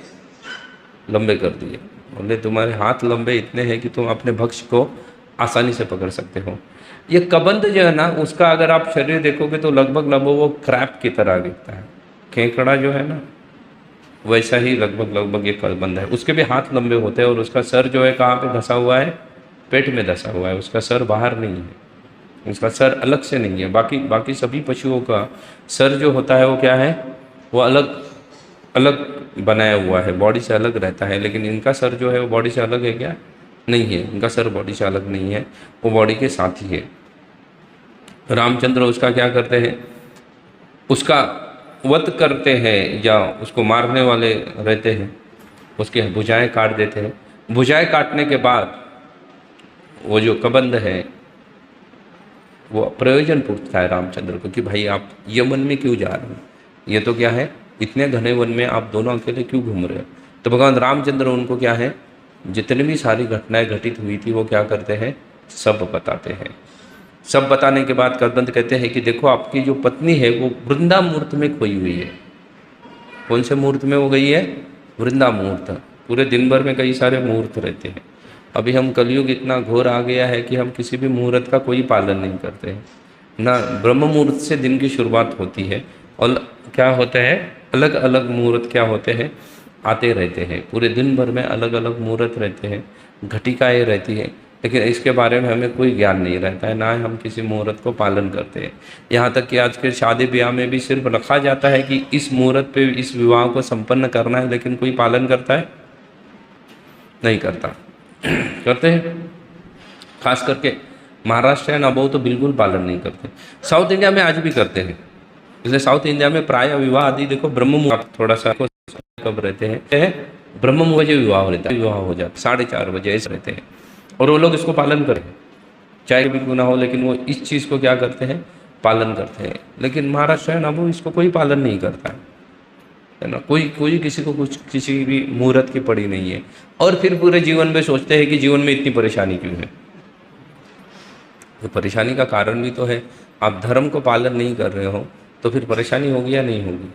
लंबे कर दिए। बोले तुम्हारे हाथ लंबे इतने हैं कि तुम अपने भक्ष्य को आसानी से पकड़ सकते हो। ये कबंध जो है ना, उसका अगर आप शरीर देखोगे तो लगभग वो क्रैप की तरह दिखता है। केकड़ा जो है ना वैसा ही लगभग ये कबंध है। उसके भी हाथ लंबे होते हैं और उसका सर जो है कहाँ पे धंसा हुआ है, पेट में धंसा हुआ है, उसका सर बाहर नहीं है। उसका सर अलग से नहीं है। बाकी बाकी सभी पशुओं का सर जो होता है वो क्या है, वो अलग अलग बनाया हुआ है, बॉडी से अलग रहता है। लेकिन इनका सर जो है वो बॉडी से अलग है क्या? नहीं है, इनका सर बॉडी से अलग नहीं है, वो बॉडी के साथ ही है। रामचंद्र उसका क्या करते हैं, उसका वध करते हैं, या उसको मारने वाले रहते हैं, उसके भुजाएं काट देते हैं। भुजाएं काटने के बाद वो जो कबंध है वो प्रयोजन पूछता है रामचंद्र को कि भाई आप ये वन में क्यों जा रहे हो, ये तो क्या है, इतने घने वन में आप दोनों अकेले क्यों घूम रहे हो? तो भगवान रामचंद्र उनको क्या है, जितनी भी सारी घटनाएं घटित हुई थी वो क्या करते हैं, सब बताते हैं। सब बताने के बाद कबंध कहते हैं कि देखो आपकी जो पत्नी है वो वृंदा मूर्त में खोई हुई है। कौन से मुहूर्त में वो गई है? वृंदा मुहूर्त। पूरे दिन भर में कई सारे मुहूर्त रहते हैं। अभी हम कलयुग इतना घोर आ गया है कि हम किसी भी मुहूर्त का कोई पालन नहीं करते हैं ना। ब्रह्म मुहूर्त से दिन की शुरुआत होती है और क्या होता है, अलग अलग मुहूर्त क्या होते हैं, आते रहते हैं। पूरे दिन भर में अलग अलग मुहूर्त रहते हैं, घटिकाएँ रहती हैं, लेकिन इसके बारे में हमें कोई ज्ञान नहीं रहता है, ना हम किसी मुहूर्त को पालन करते हैं। यहाँ तक कि आज के शादी ब्याह में भी सिर्फ रखा जाता है कि इस मुहूर्त पे इस विवाह को संपन्न करना है, लेकिन कोई पालन करता है? नहीं करता। करते हैं? खास करके महाराष्ट्र एंड अबव तो बिल्कुल पालन नहीं करते। साउथ इंडिया में आज भी करते हैं, इसलिए साउथ इंडिया में प्राय विवाह आदि देखो ब्रह्म मुहूर्त थोड़ा सा कब रहते हैं, ब्रह्म मुहूर्त विवाह रहता है, विवाह हो जाता है 4:30 बजे ऐसे रहते हैं, और वो लोग इसको पालन करें, चाहे भी क्यों ना हो, लेकिन वो इस चीज़ को क्या करते हैं, पालन करते हैं। लेकिन महाराष्ट्र है ना, वो इसको कोई पालन नहीं करता है ना। कोई किसी को कुछ किसी भी मुहूर्त की पड़ी नहीं है, और फिर पूरे जीवन में सोचते हैं कि जीवन में इतनी परेशानी क्यों है। तो परेशानी का कारण भी तो है, आप धर्म को पालन नहीं कर रहे हो तो फिर परेशानी होगी या नहीं होगी?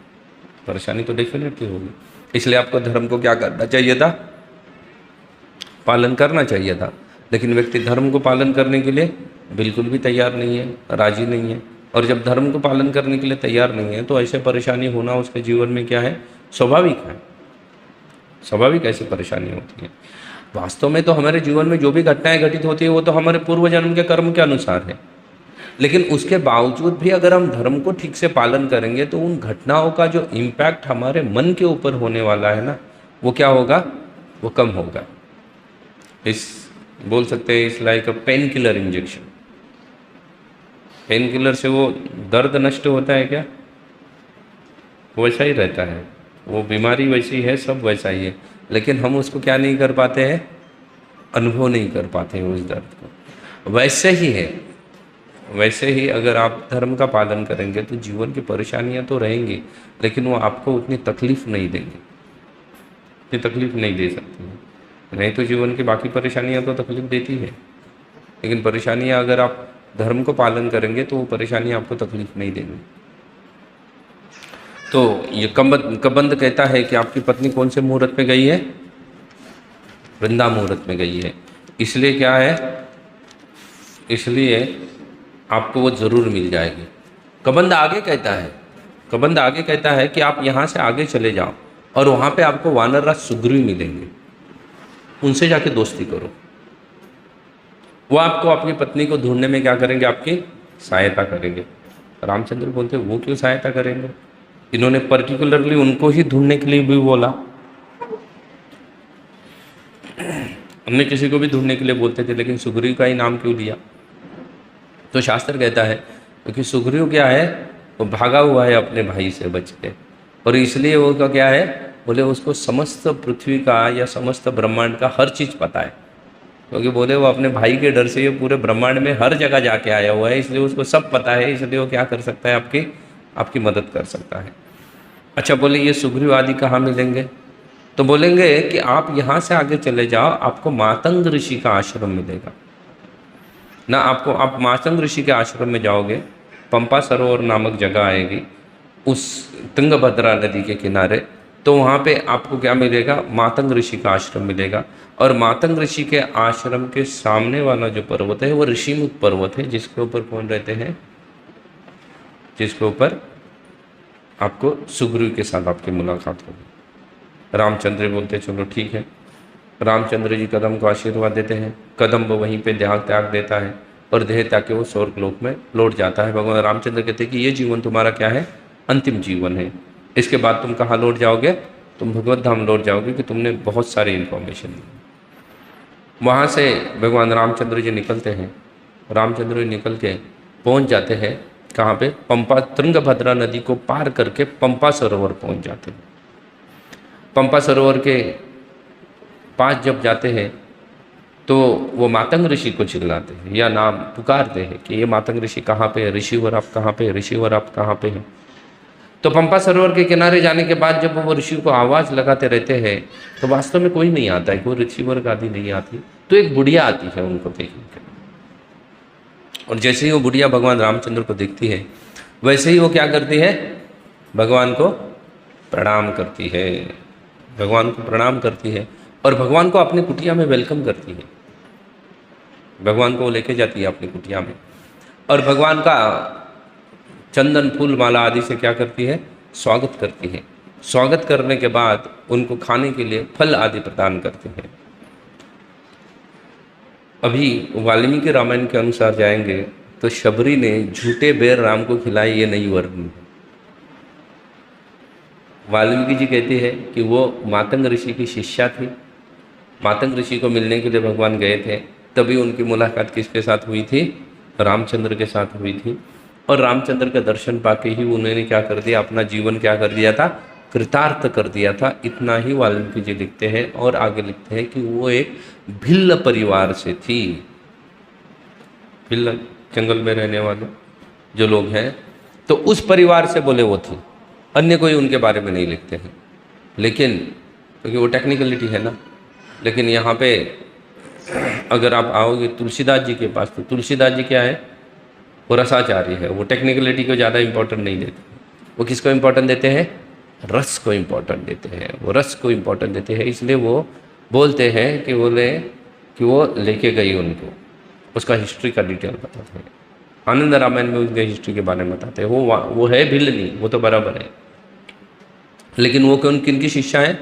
परेशानी तो डेफिनेटली होगी। इसलिए आपको धर्म को क्या करना चाहिए था, पालन करना चाहिए था। लेकिन व्यक्ति धर्म को पालन करने के लिए बिल्कुल भी तैयार नहीं है, राजी नहीं है। और जब धर्म को पालन करने के लिए तैयार नहीं है तो ऐसे परेशानी होना उसके जीवन में क्या है, स्वाभाविक है। स्वाभाविक ऐसी परेशानी होती है। वास्तव में तो हमारे जीवन में जो भी घटनाएं घटित होती है वो तो हमारे पूर्व जन्म के कर्म के अनुसार है। लेकिन उसके बावजूद भी अगर हम धर्म को ठीक से पालन करेंगे तो उन घटनाओं का जो इम्पैक्ट हमारे मन के ऊपर होने वाला है ना, वो क्या होगा, वो कम होगा। इस बोल सकते हैं इस लाइक अ pain killer injection. Pain killer से वो दर्द नष्ट होता है क्या? वैसा ही रहता है, वो बीमारी वैसी है, सब वैसा ही है, लेकिन हम उसको क्या नहीं कर पाते हैं, अनुभव नहीं कर पाते हैं उस दर्द को। वैसे ही है, वैसे ही अगर आप धर्म का पालन करेंगे तो जीवन की परेशानियां तो रहेंगी, लेकिन वो आपको उतनी तकलीफ नहीं देंगे, उतनी तकलीफ नहीं दे सकती हैं। नहीं तो जीवन की बाकी परेशानियां तो तकलीफ देती है, लेकिन परेशानियां अगर आप धर्म को पालन करेंगे तो वो परेशानियां आपको तकलीफ नहीं देंगी। तो ये कबंध कहता है कि आपकी पत्नी कौन से मुहूर्त में गई है, वृंदा मुहूर्त में गई है, इसलिए क्या है, इसलिए आपको वो ज़रूर मिल जाएगी। कबंध आगे कहता है, कबंध आगे कहता है कि आप यहाँ से आगे चले जाओ और वहाँ पे आपको वानर राज सुग्रीव मिलेंगे, उनसे जाके दोस्ती करो। वो आपको अपनी पत्नी को ढूंढने में क्या करेंगे, आपकी सहायता करेंगे। रामचंद्र बोलते वो क्यों सहायता करेंगे, इन्होंने पर्टिकुलरली उनको ही ढूंढने के लिए भी बोला, हमने किसी को भी ढूंढने के लिए बोलते थे, लेकिन सुग्रीव का ही नाम क्यों लिया? तो शास्त्र कहता है क्योंकि सुग्रीव क्या है, वो भागा हुआ है अपने भाई से बच के, और इसलिए वो का क्या है, बोले उसको समस्त पृथ्वी का या समस्त ब्रह्मांड का हर चीज़ पता है, क्योंकि बोले वो अपने भाई के डर से ये पूरे ब्रह्मांड में हर जगह जाके आया हुआ है, इसलिए उसको सब पता है, इसलिए वो क्या कर सकता है, आपकी मदद कर सकता है। अच्छा, बोले ये सुग्रीव आदि कहाँ मिलेंगे? तो बोलेंगे कि आप यहाँ से आगे चले जाओ, आपको मातंग ऋषि का आश्रम मिलेगा ना। आप मातंग ऋषि के आश्रम में जाओगे, पंपा सरोवर नामक जगह आएगी उस तुंगभद्रा नदी के किनारे, तो वहाँ पे आपको क्या मिलेगा, मातंग ऋषि का आश्रम मिलेगा। और मातंग ऋषि के आश्रम के सामने वाला जो पर्वत है वो ऋषिमुख पर्वत है, जिसके ऊपर कौन रहते हैं, जिसके ऊपर आपको सुग्रीव के साथ आपकी मुलाकात होगी। रामचंद्र बोलते चलो ठीक है। रामचंद्र जी कदम को आशीर्वाद देते हैं, कदम वो वहीं पे त्याग देता है, और देह ताकि वो स्वर्गलोक में लौट जाता है। भगवान रामचंद्र कहते हैं कि ये जीवन तुम्हारा क्या है, अंतिम जीवन है। इसके बाद तुम कहाँ लौट जाओगे, तुम भगवत धाम लौट जाओगे कि तुमने बहुत सारी इन्फॉर्मेशन दी। वहाँ से भगवान रामचंद्र जी निकलते हैं। रामचंद्र जी निकल के पहुँच जाते हैं कहाँ पे, पंपा, तुंगभद्रा नदी को पार करके पंपा सरोवर पहुँच जाते हैं। पंपा सरोवर के पास जब जाते हैं तो वो मातंग ऋषि को चिल्लाते हैं या नाम पुकारते हैं कि ये मातंग ऋषि कहाँ पे है, ऋषिवर आप कहाँ पे है, ऋषिवर आप कहाँ पे हैं। तो पंपा सरोवर के किनारे जाने के बाद जब वो ऋषि को आवाज़ लगाते रहते हैं तो वास्तव में कोई नहीं आता है, कोई ऋषिवर आदि नहीं आती। तो एक बुढ़िया आती है उनको देखने के, और जैसे ही वो बुढ़िया भगवान रामचंद्र को देखती है वैसे ही वो क्या करती है, भगवान को प्रणाम करती है, भगवान को प्रणाम करती है और भगवान को अपनी कुटिया में वेलकम करती है। भगवान को लेके जाती है अपनी कुटिया में और भगवान का चंदन फूल माला आदि से क्या करती है, स्वागत करती है। स्वागत करने के बाद उनको खाने के लिए फल आदि प्रदान करते हैं। अभी वाल्मीकि रामायण के अनुसार जाएंगे तो शबरी ने झूठे बेर राम को खिलाए, ये नहीं वर्णन है। वाल्मीकि जी कहते हैं कि वो मातंग ऋषि की शिष्या थी। मातंग ऋषि को मिलने के लिए भगवान गए थे, तभी उनकी मुलाकात किसके साथ हुई थी, रामचंद्र के साथ हुई थी। और रामचंद्र का दर्शन पाके ही उन्होंने क्या कर दिया, अपना जीवन क्या कर दिया था, कृतार्थ कर दिया था। इतना ही वाल्मीकि जी लिखते हैं और आगे लिखते हैं कि वो एक भिल्ल परिवार से थी। भिल्ल जंगल में रहने वाले जो लोग हैं, तो उस परिवार से बोले वो थी। अन्य कोई उनके बारे में नहीं लिखते हैं, लेकिन क्योंकि वो टेक्निकलिटी है ना। लेकिन यहाँ पे अगर आप आओगे तुलसीदास जी के पास, तो तुलसीदास जी क्या है, वो रसाचार्य है। वो टेक्निकलिटी को ज़्यादा इम्पोर्टेंट नहीं देते, वो किसको इम्पोर्टेंट देते हैं, रस को इम्पोर्टेंट देते हैं। वो रस को इम्पोर्टेंट देते हैं, इसलिए वो बोलते हैं कि बोले कि वो लेके गई उनको, उसका हिस्ट्री का डिटेल बताते हैं। आनंद रामायण में उसके हिस्ट्री के बारे में बताते हैं। वो है भिल्ल नहीं, वो तो बराबर है, लेकिन वो किन की शिष्या है,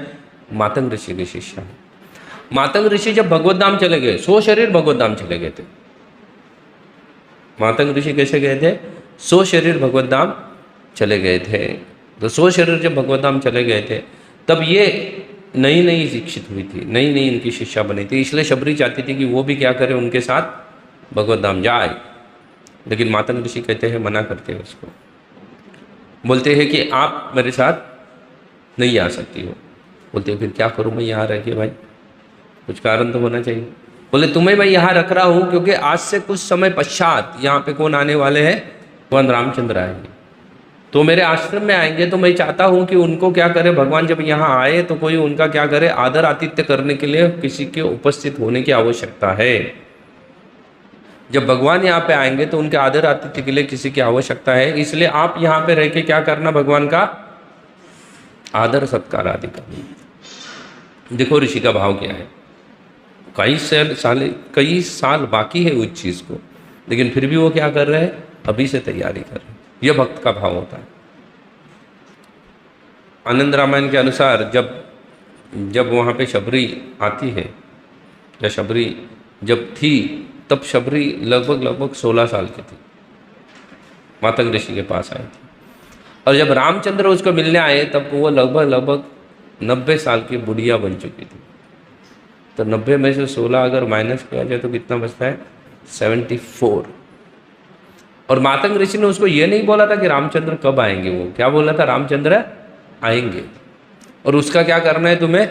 मातंग ऋषि की शिष्या है। मातंग ऋषि जब भगवत धाम चले गए, 100 शरीर भगवत धाम चले गए थे। मातंग ऋषि कैसे गए थे, 100 शरीर भगवत धाम चले गए थे। तो 100 शरीर जब भगवत धाम चले गए थे, तब ये नई नई शिक्षित हुई थी, नई नई इनकी शिष्या बनी थी। इसलिए शबरी चाहती थी कि वो भी क्या करे, उनके साथ भगवत धाम जाए। लेकिन मातंग ऋषि कहते हैं, मना करते हैं उसको, बोलते हैं कि आप मेरे साथ नहीं आ सकती हो। बोलते हैं फिर क्या करूँ मैं यहाँ रह के, भाई कुछ कारण तो होना चाहिए। बोले तुम्हें मैं यहाँ रख रहा हूँ क्योंकि आज से कुछ समय पश्चात यहाँ पे कौन आने वाले हैं, भगवान रामचंद्र आएंगे। तो मेरे आश्रम में आएंगे, तो मैं चाहता हूँ कि उनको क्या करे, भगवान जब यहाँ आए तो कोई उनका क्या करे, आदर आतिथ्य करने के लिए किसी के उपस्थित होने की आवश्यकता है। जब भगवान यहाँ पे आएंगे तो उनके आदर आतिथ्य के लिए किसी की आवश्यकता है। इसलिए आप यहाँ पे रह के क्या करना, भगवान का आदर सत्कार आदि करना। देखो ऋषि का भाव क्या है, कई साल बाकी है उस चीज़ को, लेकिन फिर भी वो क्या कर रहे हैं, अभी से तैयारी कर रहे हैं। यह भक्त का भाव होता है। आनंद रामायण के अनुसार जब वहाँ पे शबरी आती है, या शबरी जब थी, तब शबरी लगभग 16 साल की थी, मातंग ऋषि के पास आई थी। और जब रामचंद्र उसको मिलने आए तब वो लगभग 90 साल की बुढ़िया बन चुकी थी। तो 90 में से 16 अगर माइनस किया जाए तो कितना बचता है, 74। और मातंग ऋषि ने उसको ये नहीं बोला था कि रामचंद्र कब आएंगे, वो क्या बोला था, रामचंद्र आएंगे और उसका क्या करना है, तुम्हें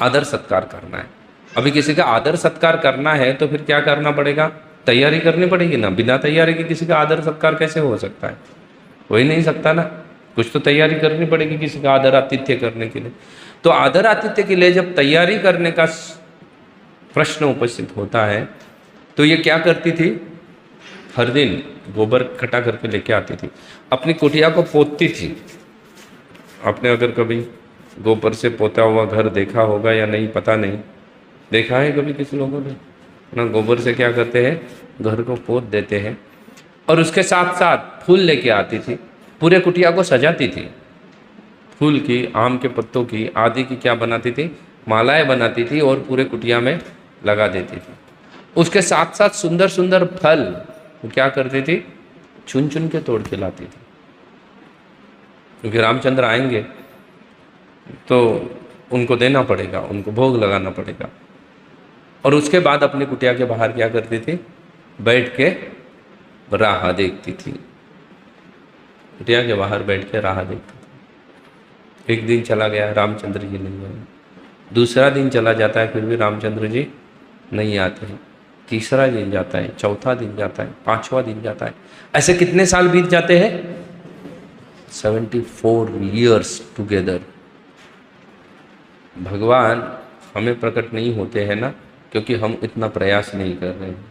आदर सत्कार करना है। अभी किसी का आदर सत्कार करना है तो फिर क्या करना पड़ेगा, तैयारी करनी पड़ेगी ना। बिना तैयारी के किसी का आदर सत्कार कैसे हो सकता है, हो ही नहीं सकता ना। कुछ तो तैयारी करनी पड़ेगी किसी का आदर आतिथ्य करने के लिए। तो आदर आतिथ्य के लिए जब तैयारी करने का प्रश्न उपस्थित होता है तो ये क्या करती थी, हर दिन गोबर इकट्ठा करके लेके आती थी, अपनी कुटिया को पोतती थी। आपने अगर कभी गोबर से पोता हुआ घर देखा होगा या नहीं पता नहीं, देखा है कभी किसी लोगों ने ना, गोबर से क्या करते हैं, घर को पोत देते हैं। और उसके साथ साथ फूल लेके आती थी, पूरे कुटिया को सजाती थी। फूल की, आम के पत्तों की आदि की क्या बनाती थी, मालाएं बनाती थी और पूरे कुटिया में लगा देती थी। उसके साथ साथ सुंदर सुंदर फल वो क्या करती थी, चुन चुन के तोड़ के लाती थी, क्योंकि रामचंद्र आएंगे तो उनको देना पड़ेगा, उनको भोग लगाना पड़ेगा। और उसके बाद अपनी कुटिया के बाहर क्या करती थी, बैठ के राह देखती थी, कुटिया के बाहर बैठ के राह देखती थी। एक दिन चला गया, रामचंद्र जी नहीं आए। दूसरा दिन चला जाता है, फिर भी रामचंद्र जी नहीं आते हैं। तीसरा दिन जाता है, चौथा दिन जाता है, पांचवा दिन जाता है। ऐसे कितने साल बीत जाते हैं, 74 years टुगेदर। भगवान हमें प्रकट नहीं होते हैं ना, क्योंकि हम इतना प्रयास नहीं कर रहे हैं।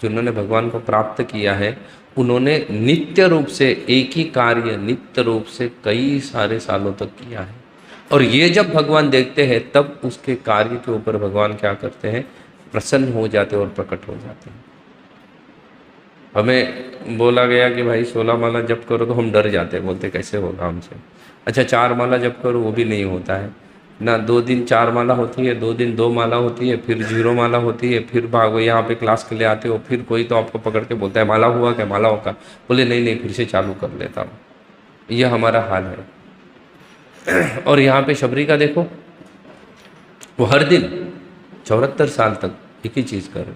जिन्होंने भगवान को प्राप्त किया है उन्होंने नित्य रूप से एक ही कार्य नित्य रूप से कई सारे सालों तक किया है। और ये जब भगवान देखते हैं तब उसके कार्य के ऊपर भगवान क्या करते हैं, प्रसन्न हो जाते और प्रकट हो जाते हैं। हमें बोला गया कि भाई 16 माला जप करो, तो हम डर जाते हैं, बोलते कैसे होगा हमसे। अच्छा 4 माला जप करो, वो भी नहीं होता है ना। 2 दिन 4 माला होती है, 2 दिन 2 माला होती है, फिर 0 माला होती है, फिर भागो यहाँ पे क्लास के लिए आते हो, फिर कोई तो आपको पकड़ के बोलता है माला हुआ क्या, माला होगा, बोले नहीं नहीं फिर से चालू कर लेता हूँ। यह हमारा हाल है। और यहाँ पे शबरी का देखो, वो हर दिन 74 साल तक एक ही चीज़ कर रहे,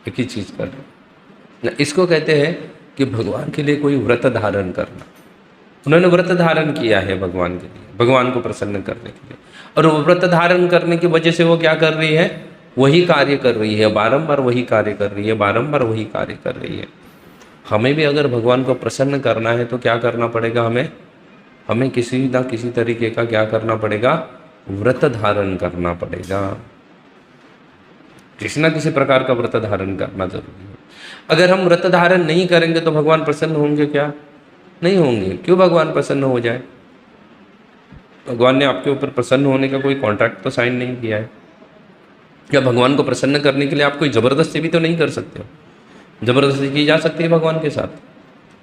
एक ही चीज़ कर रहे। इसको कहते हैं कि भगवान के लिए कोई व्रत धारण करना। उन्होंने व्रत धारण किया है भगवान के लिए, भगवान को प्रसन्न करने के लिए। और वो व्रत धारण करने की वजह से वो क्या कर रही है, वही कार्य कर रही है, बारंबार वही कार्य कर रही है, बारंबार वही कार्य कर रही है। हमें भी अगर भगवान को प्रसन्न करना है तो क्या करना पड़ेगा, हमें किसी ना किसी तरीके का क्या करना पड़ेगा, व्रत धारण करना पड़ेगा। किसी ना किसी प्रकार का व्रत धारण करना जरूरी है। अगर हम व्रत धारण नहीं करेंगे तो भगवान प्रसन्न होंगे क्या, नहीं होंगे। क्यों भगवान प्रसन्न हो जाए, भगवान ने आपके ऊपर प्रसन्न होने का कोई कॉन्ट्रैक्ट तो साइन नहीं किया है। क्या भगवान को प्रसन्न करने के लिए आप कोई ज़बरदस्ती भी तो नहीं कर सकते हो। ज़बरदस्ती की जा सकती है भगवान के साथ,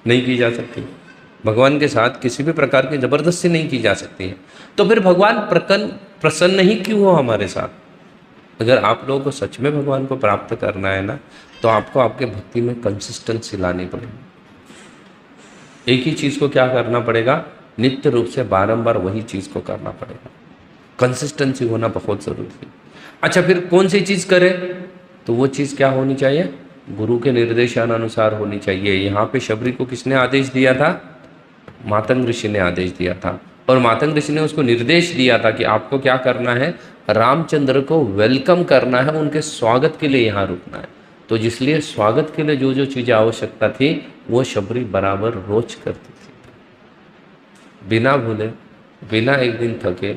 नहीं की जा सकती। भगवान के साथ किसी भी प्रकार की ज़बरदस्ती नहीं की जा सकती है। तो फिर भगवान प्रसन्न ही क्यों हो हमारे साथ। अगर आप लोगों को सच में भगवान को प्राप्त करना है ना, तो आपको आपके भक्ति में कंसिस्टेंसी लानी पड़ेगी। एक ही चीज़ को क्या करना पड़ेगा, नित्य रूप से बारंबार वही चीज़ को करना पड़ेगा। कंसिस्टेंसी होना बहुत ज़रूरी है। अच्छा फिर कौन सी चीज़ करें, तो वो चीज़ क्या होनी चाहिए, गुरु के निर्देशानुसार होनी चाहिए। यहाँ पे शबरी को किसने आदेश दिया था, मातंग ऋषि ने आदेश दिया था। और मातंग ऋषि ने उसको निर्देश दिया था कि आपको क्या करना है, रामचंद्र को वेलकम करना है, उनके स्वागत के लिए यहाँ रुकना है। तो जिसलिए स्वागत के लिए जो जो चीज़ें आवश्यकता थी वो शबरी बराबर रोज करती थी, बिना भूले, बिना एक दिन थके,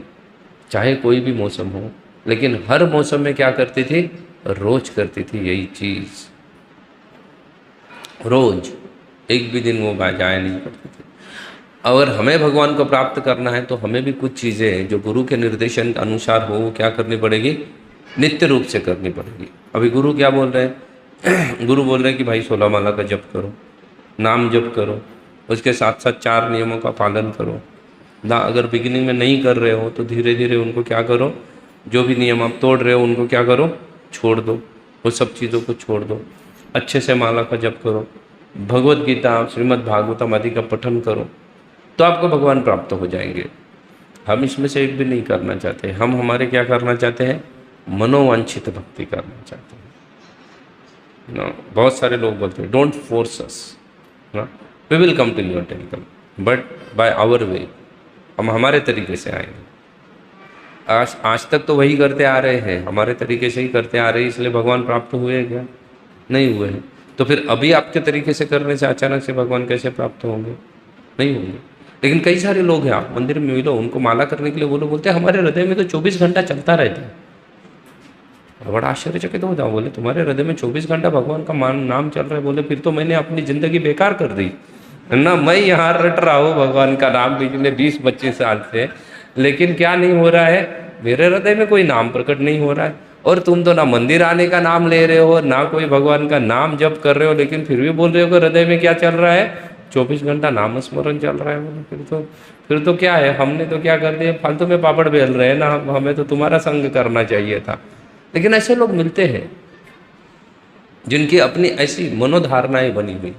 चाहे कोई भी मौसम हो, लेकिन हर मौसम में क्या करती थी, रोज करती थी यही चीज़, रोज, एक भी दिन वो जाया नहीं करती थी। अगर हमें भगवान को प्राप्त करना है तो हमें भी कुछ चीज़ें जो गुरु के निर्देशन अनुसार हो वो क्या करनी पड़ेगी, नित्य रूप से करनी पड़ेगी। अभी गुरु क्या बोल रहे हैं, गुरु बोल रहे हैं कि भाई 16 माला का जप करो, नाम जप करो, उसके साथ साथ 4 नियमों का पालन करो ना। अगर बिगिनिंग में नहीं कर रहे हो तो धीरे धीरे उनको क्या करो, जो भी नियम आप तोड़ रहे हो उनको क्या करो, छोड़ दो, वो सब चीज़ों को छोड़ दो। अच्छे से माला का जप करो, भगवत गीता, श्रीमद् भागवतम आदि का पठन करो, तो आपको भगवान प्राप्त हो जाएंगे। हम इसमें से एक भी नहीं करना चाहते। हम हमारे क्या करना चाहते हैं, मनोवांछित भक्ति करना चाहते हैं ना। बहुत सारे लोग बोलते हैं डोंट फोर्स अस ना, we will come to your temple but by our way, हम हमारे तरीके से आएंगे। आज तक तो वही करते आ रहे हैं, हमारे तरीके से ही करते आ रहे हैं, इसलिए भगवान प्राप्त हुए हैं क्या, नहीं हुए हैं। तो फिर अभी आपके तरीके से करने से अचानक से भगवान कैसे प्राप्त होंगे, नहीं होंगे। लेकिन कई सारे लोग हैं, आप मंदिर में मिलो, उनको माला करने के लिए वो लोग बोलते हैं हमारे हृदय में तो 24 घंटा चलता रहता है। बड़ा आश्चर्यचकित हो जाओ, बोले तुम्हारे हृदय में 24 घंटा भगवान का नाम चल रहा है। बोले फिर तो मैंने अपनी ज़िंदगी बेकार कर दी ना, मैं यहाँ रट रहा हूँ भगवान का नाम पिछले 20-25 साल से, लेकिन क्या नहीं हो रहा है, मेरे हृदय में कोई नाम प्रकट नहीं हो रहा है। और तुम तो ना मंदिर आने का नाम ले रहे हो, ना कोई भगवान का नाम जप कर रहे हो, लेकिन फिर भी बोल रहे हो कि हृदय में क्या चल रहा है, 24 घंटा नाम स्मरण चल रहा है। बोले फिर तो क्या है, हमने तो क्या कर दिया, फालतू में पापड़ बेल रहे हैं ना, हमें तो तुम्हारा संग करना चाहिए था लेकिन ऐसे लोग मिलते हैं जिनकी अपनी ऐसी मनोधारणाएं बनी हुई,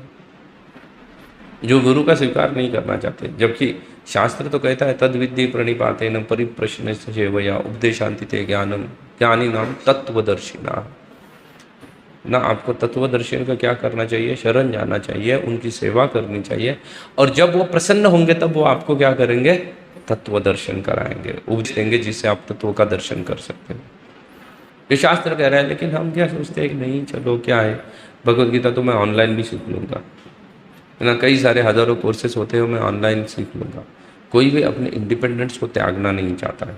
जो गुरु का स्वीकार नहीं करना चाहते, जबकि शास्त्र तो कहता है तद विद्धि प्रणिपाते न परिप्रश्न सेवया उपदेशांति ते ज्ञानम ज्ञानी नाम तत्वदर्शिना। ना आपको तत्वदर्शन का क्या करना चाहिए, शरण जाना चाहिए, उनकी सेवा करनी चाहिए, और जब वो प्रसन्न होंगे तब वो आपको क्या करेंगे, तत्वदर्शन कराएंगे, उपदेश देंगे, जिससे आप तत्व का दर्शन कर सकते हैं। ये शास्त्र कह रहा है, लेकिन हम क्या सोचते हैं कि नहीं चलो क्या है, भगवद गीता तो मैं ऑनलाइन भी सीख लूँगा, है ना, कई सारे हज़ारों कोर्सेज होते हैं, मैं ऑनलाइन सीख लूँगा। कोई भी अपने इंडिपेंडेंस को त्यागना नहीं चाहता है।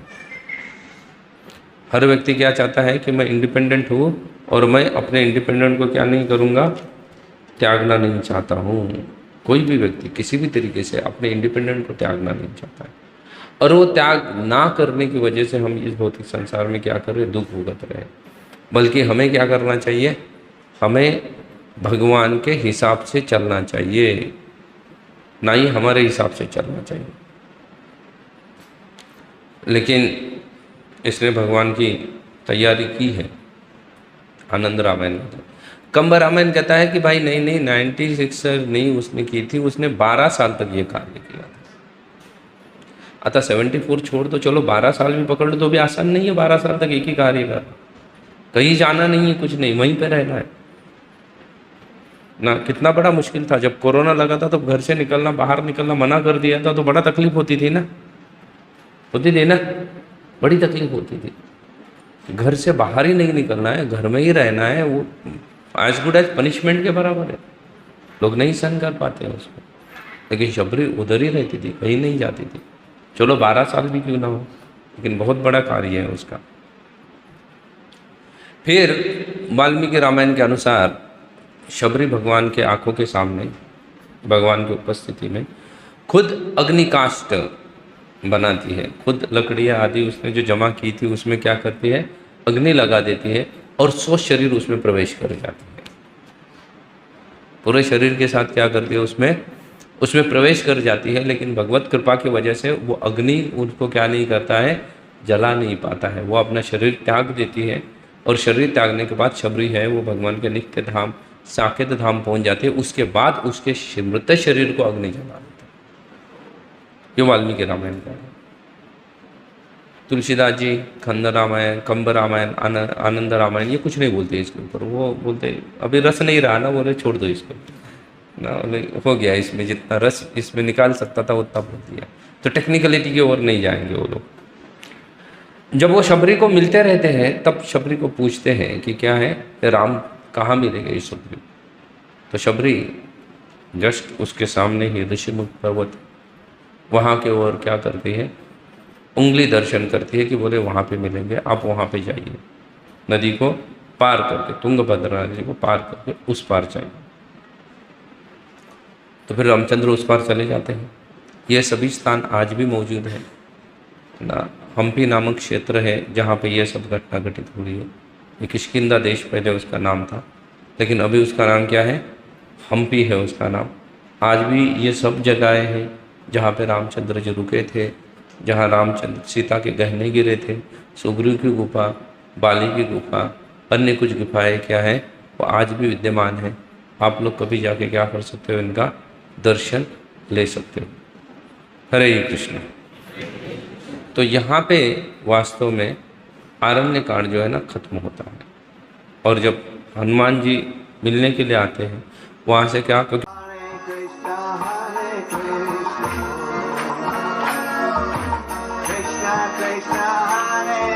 हर व्यक्ति क्या चाहता है कि मैं इंडिपेंडेंट हूँ और मैं अपने इंडिपेंडेंट को क्या नहीं करूँगा, त्यागना नहीं चाहता हूँ। कोई भी व्यक्ति किसी भी तरीके से अपने इंडिपेंडेंट को त्यागना नहीं चाहता है, और वो त्याग ना करने की वजह से हम इस भौतिक संसार में क्या कर रहे, दुख भुगत रहे। बल्कि हमें क्या करना चाहिए, हमें भगवान के हिसाब से चलना चाहिए, ना ही हमारे हिसाब से चलना चाहिए। लेकिन इसने भगवान की तैयारी की है। आनंद रामायण कंब रामायण कहता है कि भाई नहीं 96 नहीं उसने की थी, उसने 12 साल तक ये कार्य किया था। अतः 74 छोड़ दो, चलो 12 साल भी पकड़ लो तो भी आसान नहीं है 12 साल तक एक ही कार्य कर, कहीं जाना नहीं है, कुछ नहीं, वहीं पे रहना है ना। कितना बड़ा मुश्किल था, जब कोरोना लगा था तो घर से निकलना, बाहर निकलना मना कर दिया था, तो बड़ा तकलीफ होती थी ना, होती थी ना, बड़ी तकलीफ होती थी। घर से बाहर ही नहीं निकलना है, घर में ही रहना है, वो एज गुड एज पनिशमेंट के बराबर है। लोग नहीं सहन कर पाते हैं उसको, लेकिन शबरी उधर ही रहती थी, कहीं नहीं जाती थी। चलो 12 साल भी क्यों ना हो, लेकिन बहुत बड़ा कार्य है उसका। फिर वाल्मीकि रामायण के अनुसार शबरी भगवान के आंखों के सामने, भगवान की उपस्थिति में खुद अग्निकाष्ठ बनाती है, खुद लकड़ियाँ आदि उसने जो जमा की थी उसमें क्या करती है, अग्नि लगा देती है, और 100 शरीर उसमें प्रवेश कर जाती है। पूरे शरीर के साथ क्या करती है, उसमें प्रवेश कर जाती है। लेकिन भगवत कृपा की वजह से वो अग्नि उनको क्या नहीं करता है, जला नहीं पाता है, वो अपना शरीर त्याग देती है। और शरीर त्यागने के बाद शबरी है वो भगवान के नित्य धाम साकेत धाम पहुंच जाते हैं। उसके बाद उसके मृत शरीर को अग्नि जला देता है। ये वाल्मीकि रामायण का है। तुलसीदास जी खंड रामायण, कंब रामायण, आनंद रामायण ये कुछ नहीं बोलते इसके ऊपर। वो बोलते अभी रस नहीं रहा ना, बोले छोड़ दो इसको ना, हो गया इसमें जितना रस इसमें निकाल सकता था उतना बोल दिया। तो टेक्निकलिटी की ओर नहीं जाएंगे वो लोग। जब वो शबरी को मिलते रहते हैं तब शबरी को पूछते हैं कि क्या है, राम कहाँ मिलेंगे इस शबरी। तो शबरी जस्ट उसके सामने ही ऋषिमुख पर्वत वहाँ के ओर क्या करती है, उंगली दर्शन करती है कि बोले वहाँ पे मिलेंगे, आप वहाँ पे जाइए। नदी को पार करके, तुंगभद्रा नदी को पार करके उस पार जाइए। तो फिर रामचंद्र उस पार चले जाते हैं। ये सभी स्थान आज भी मौजूद है ना। हम्पी नामक क्षेत्र है जहाँ पे ये सब घटना घटित हुई है। ये किष्किंधा देश पहले उसका नाम था, लेकिन अभी उसका नाम क्या है, हम्पी है उसका नाम। आज भी ये सब जगहें हैं जहाँ पे रामचंद्र जी रुके थे, जहाँ रामचंद्र सीता के गहने गिरे थे। सुग्रीव की गुफा, बाली की गुफा, अन्य कुछ गुफाएँ क्या हैं वो आज भी विद्यमान है। आप लोग कभी जाके क्या कर सकते हो, इनका दर्शन ले सकते हो। हरे कृष्ण। तो यहाँ पे वास्तव में आरण्य कांड जो है ना खत्म होता है। और जब हनुमान जी मिलने के लिए आते हैं वहाँ से क्या, क्योंकि Krishna Krishna Hare